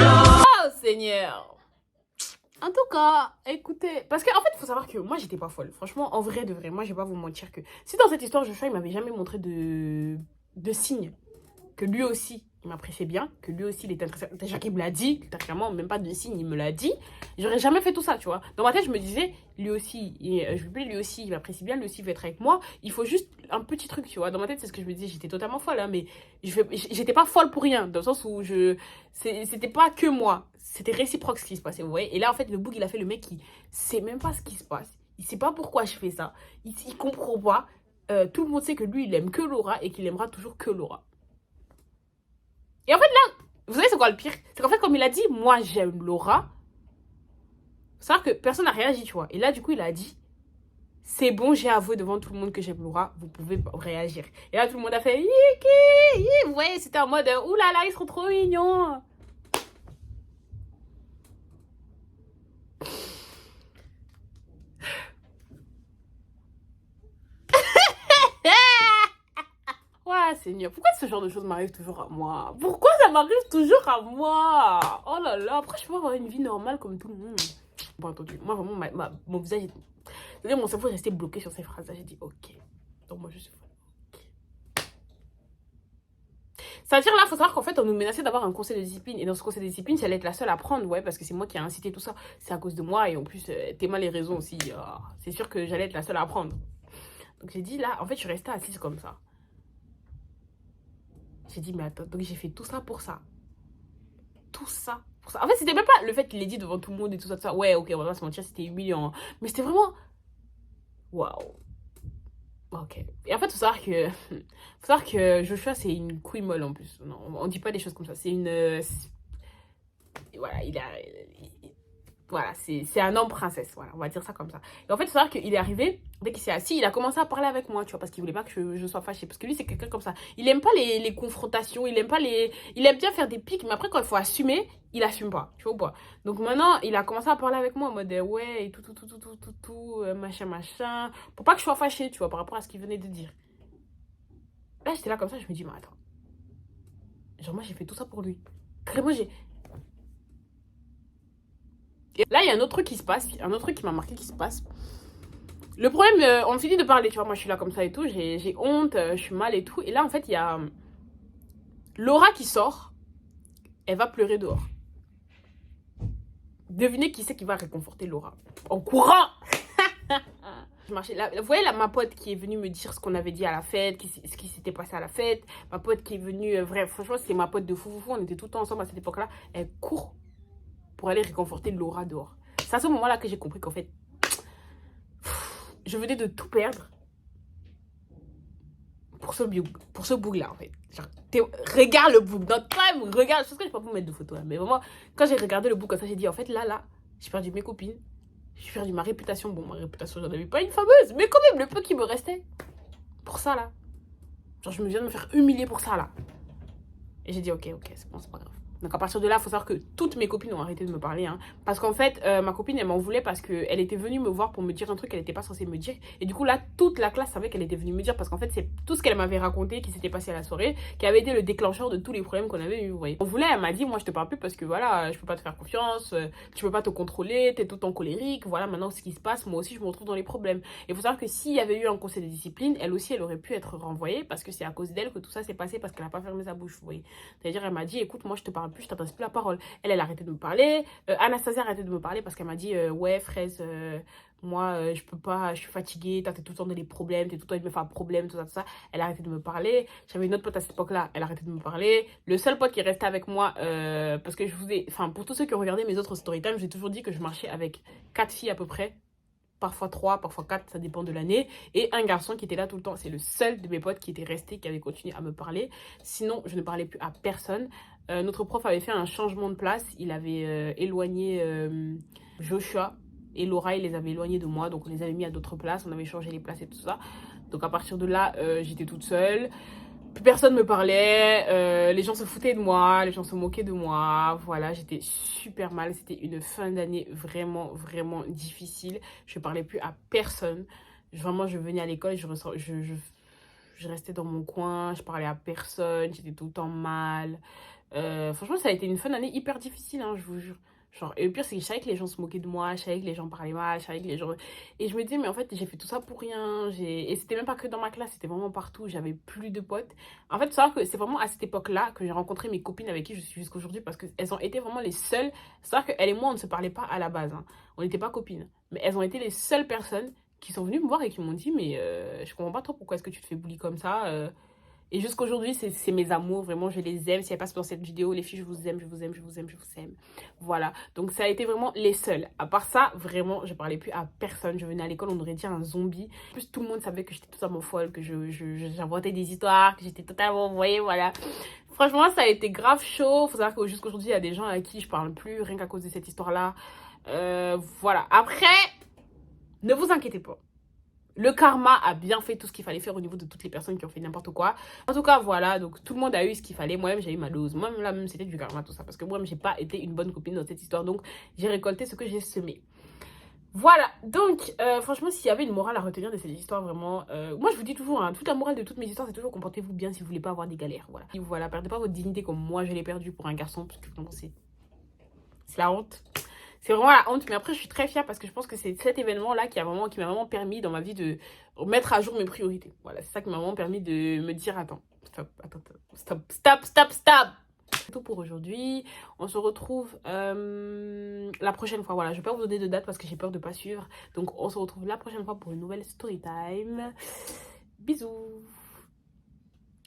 S1: Oh Seigneur. En tout cas, écoutez, parce qu'en fait, il faut savoir que moi, j'étais pas folle. Franchement, en vrai de vrai, moi, je vais pas vous mentir que si dans cette histoire, Joshua, il m'avait jamais montré de signes que lui aussi, il m'appréciait bien, que lui aussi, il était intéressé. Déjà qu'il me l'a dit, clairement, même pas de signe, il me l'a dit. J'aurais jamais fait tout ça, tu vois. Dans ma tête, je me disais, lui aussi, lui aussi, il m'apprécie bien, lui aussi, il veut être avec moi. Il faut juste un petit truc, tu vois. Dans ma tête, c'est ce que je me disais. J'étais totalement folle, hein, mais j'étais pas folle pour rien, dans le sens où c'était pas que moi. C'était réciproque ce qui se passait, vous voyez. Et là, en fait, le bug, il a fait le mec qui sait même pas ce qui se passe. Il sait pas pourquoi je fais ça. Il comprend pas. Tout le monde sait que lui, il aime que Laura et qu'il aimera toujours que Laura. Et en fait, là, vous savez c'est quoi le pire? C'est qu'en fait, comme il a dit, moi, j'aime Laura. Faut savoir que personne n'a réagi, tu vois. Et là, du coup, il a dit, c'est bon, j'ai avoué devant tout le monde que j'aime Laura, vous pouvez réagir. Et là, tout le monde a fait, yiki, vous voyez, c'était en mode, oulala, ils sont trop mignons. Ouais, Seigneur, pourquoi ce genre de choses m'arrive toujours à moi? Pourquoi ça m'arrive toujours à moi? Oh là là, après je peux avoir une vie normale comme tout le monde. Bon, entendu, moi vraiment, mon visage, c'est-à-dire mon cerveau est resté bloqué sur ces phrases-là. J'ai dit, ok, donc moi je suis folle. Okay. C'est-à-dire là, il faut savoir qu'en fait, on nous menaçait d'avoir un conseil de discipline. Et dans ce conseil de discipline, j'allais être la seule à prendre, ouais, parce que c'est moi qui ai incité tout ça. C'est à cause de moi, et en plus, t'es mal les raisons aussi. C'est sûr que j'allais être la seule à prendre. Donc j'ai dit là, en fait, je suis restée assise comme ça. J'ai dit, mais attends, donc j'ai fait tout ça pour ça. Tout ça pour ça. En fait, c'était même pas le fait qu'il l'ait dit devant tout le monde et tout ça, tout ça. Ouais, ok, on va pas se mentir, c'était humiliant. Mais c'était vraiment... Waouh. Ok. Et en fait, faut savoir que Joshua, c'est une couille molle en plus. Non, on dit pas des choses comme ça. C'est une... Voilà, voilà, c'est un homme princesse, voilà, on va dire ça comme ça. Et en fait, il faut savoir qu'il est arrivé, dès qu'il s'est assis, il a commencé à parler avec moi, tu vois, parce qu'il voulait pas que je sois fâchée. Parce que lui, c'est quelqu'un comme ça. Il aime pas les confrontations, il aime bien faire des pics, mais après, quand il faut assumer, il assume pas, tu vois ou pas. Donc maintenant, il a commencé à parler avec moi en mode, ouais, et tout, machin, pour pas que je sois fâchée, tu vois, par rapport à ce qu'il venait de dire. Là, j'étais là comme ça, je me dis, mais attends. Genre, moi, j'ai fait tout ça pour lui. Vraiment, Et là, il y a un autre truc qui se passe, un autre truc qui m'a marqué qui se passe. Le problème, on finit de parler, tu vois, moi je suis là comme ça et tout, j'ai honte, je suis mal et tout. Et là, en fait, il y a Laura qui sort, elle va pleurer dehors. Devinez qui c'est qui va réconforter Laura? En courant. Je marchais là, vous voyez là, ma pote qui est venue me dire ce qu'on avait dit à la fête, ce qui s'était passé à la fête. Ma pote qui est venue, bref, franchement, c'était ma pote de fou, on était tout le temps ensemble à cette époque-là. Elle court pour aller réconforter Laura dehors. C'est à ce moment-là que j'ai compris qu'en fait, je venais de tout perdre pour ce boug-là, en fait. Genre, regarde le boug. Dans time, regarde. Je sais que je peux pas vous mettre de photos, là, mais vraiment, quand j'ai regardé le boug comme ça, j'ai dit, en fait, là, j'ai perdu mes copines. J'ai perdu ma réputation. Bon, ma réputation, j'en avais pas une fameuse, mais quand même, le peu qui me restait. Pour ça, là. Genre, je me viens de me faire humilier pour ça, là. Et j'ai dit, ok, c'est bon, c'est pas grave. Donc à partir de là, il faut savoir que toutes mes copines ont arrêté de me parler. Hein, parce qu'en fait, ma copine, elle m'en voulait parce qu'elle était venue me voir pour me dire un truc qu'elle n'était pas censée me dire. Et du coup, là, toute la classe savait qu'elle était venue me dire. Parce qu'en fait, c'est tout ce qu'elle m'avait raconté qui s'était passé à la soirée qui avait été le déclencheur de tous les problèmes qu'on avait eu. Vous voyez. On voulait, elle m'a dit, moi, je te parle plus parce que voilà, je peux pas te faire confiance, tu peux pas te contrôler, t'es tout le temps colérique. Voilà, maintenant, ce qui se passe, moi aussi, je me retrouve dans les problèmes. Et il faut savoir que s'il y avait eu un conseil de discipline, elle aussi, elle aurait pu être renvoyée parce que c'est à cause d'elle que tout ça s'est passé parce qu'elle n'a pas fermé sa bouche. Vous voyez. C'est-à-dire, elle m'a dit, écoute, moi, je te parle plus, je t'adresse plus la parole. Elle a arrêté de me parler. Anastasia a arrêté de me parler parce qu'elle m'a dit ouais, Fraise, moi, je peux pas, je suis fatiguée, t'es tout le temps dans les problèmes, t'es tout le temps, il me fait un problème, tout ça, tout ça. Elle a arrêté de me parler. J'avais une autre pote à cette époque-là, elle a arrêté de me parler. Le seul pote qui est resté avec moi, parce que je vous ai, enfin, pour tous ceux qui ont regardé mes autres story time, j'ai toujours dit que je marchais avec 4 filles à peu près. Parfois 3, parfois 4, ça dépend de l'année. Et un garçon qui était là tout le temps. C'est le seul de mes potes qui était resté, qui avait continué à me parler. Sinon, je ne parlais plus à personne. Notre prof avait fait un changement de place. Il avait éloigné Joshua et Laura. Il les avait éloignés de moi. Donc, on les avait mis à d'autres places. On avait changé les places et tout ça. Donc, à partir de là, j'étais toute seule. Plus personne me parlait, les gens se foutaient de moi, les gens se moquaient de moi, voilà, j'étais super mal, c'était une fin d'année vraiment, vraiment difficile, je parlais plus à personne, vraiment je venais à l'école, je restais dans mon coin, je parlais à personne, j'étais tout le temps mal, franchement ça a été une fin d'année hyper difficile, hein, je vous jure. Genre, et le pire, c'est que je savais que les gens se moquaient de moi, je savais que les gens parlaient mal, je savais que les gens... Et je me disais, mais en fait, j'ai fait tout ça pour rien. Et c'était même pas que dans ma classe, c'était vraiment partout. J'avais plus de potes. En fait, il faut savoir que c'est vraiment à cette époque-là que j'ai rencontré mes copines avec qui je suis jusqu'à aujourd'hui parce qu'elles ont été vraiment les seules. C'est-à-dire qu'elles et moi, on ne se parlait pas à la base. Hein. On n'était pas copines. Mais elles ont été les seules personnes qui sont venues me voir et qui m'ont dit, mais je comprends pas trop pourquoi est-ce que tu te fais bully comme ça. Et jusqu'aujourd'hui, c'est mes amours, vraiment, je les aime. Si elles passent dans cette vidéo, les filles, je vous aime, je vous aime, je vous aime, je vous aime. Voilà, donc ça a été vraiment les seuls. À part ça, vraiment, je parlais plus à personne. Je venais à l'école, on aurait dit un zombie. En plus, tout le monde savait que j'étais totalement folle, que j'inventais des histoires, que j'étais totalement, vous voyez, voilà. Franchement, ça a été grave chaud. Faut savoir que jusqu'aujourd'hui, il y a des gens à qui je parle plus, rien qu'à cause de cette histoire-là. Voilà, après, ne vous inquiétez pas. Le karma a bien fait tout ce qu'il fallait faire au niveau de toutes les personnes qui ont fait n'importe quoi. En tout cas, voilà, donc tout le monde a eu ce qu'il fallait. Moi-même, j'ai eu ma dose. Moi-même, là, même, c'était du karma, tout ça. Parce que moi-même, j'ai pas été une bonne copine dans cette histoire. Donc, j'ai récolté ce que j'ai semé. Voilà, donc, franchement, s'il y avait une morale à retenir de cette histoire, vraiment... moi, je vous dis toujours, hein, toute la morale de toutes mes histoires, c'est toujours comportez-vous bien si vous voulez pas avoir des galères. Voilà, et voilà, perdez pas votre dignité comme moi, je l'ai perdue pour un garçon. Parce que vraiment, c'est la honte. C'est vraiment la honte, mais après je suis très fière parce que je pense que c'est cet événement-là qui m'a vraiment permis dans ma vie de mettre à jour mes priorités. Voilà, c'est ça qui m'a vraiment permis de me dire attends, stop. C'est tout pour aujourd'hui. On se retrouve la prochaine fois. Voilà, je vais pas vous donner de date parce que j'ai peur de pas suivre. Donc on se retrouve la prochaine fois pour une nouvelle story time. Bisous.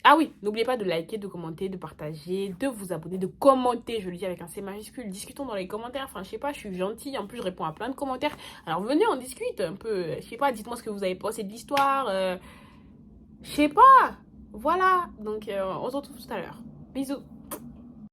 S1: Ah oui, n'oubliez pas de liker, de commenter, de partager, de vous abonner, de commenter, je le dis avec un C majuscule. Discutons dans les commentaires, enfin je sais pas, je suis gentille, en plus je réponds à plein de commentaires. Alors venez, on discute un peu, je sais pas, dites-moi ce que vous avez pensé de l'histoire, je sais pas, voilà. Donc on se retrouve tout à l'heure. Bisous.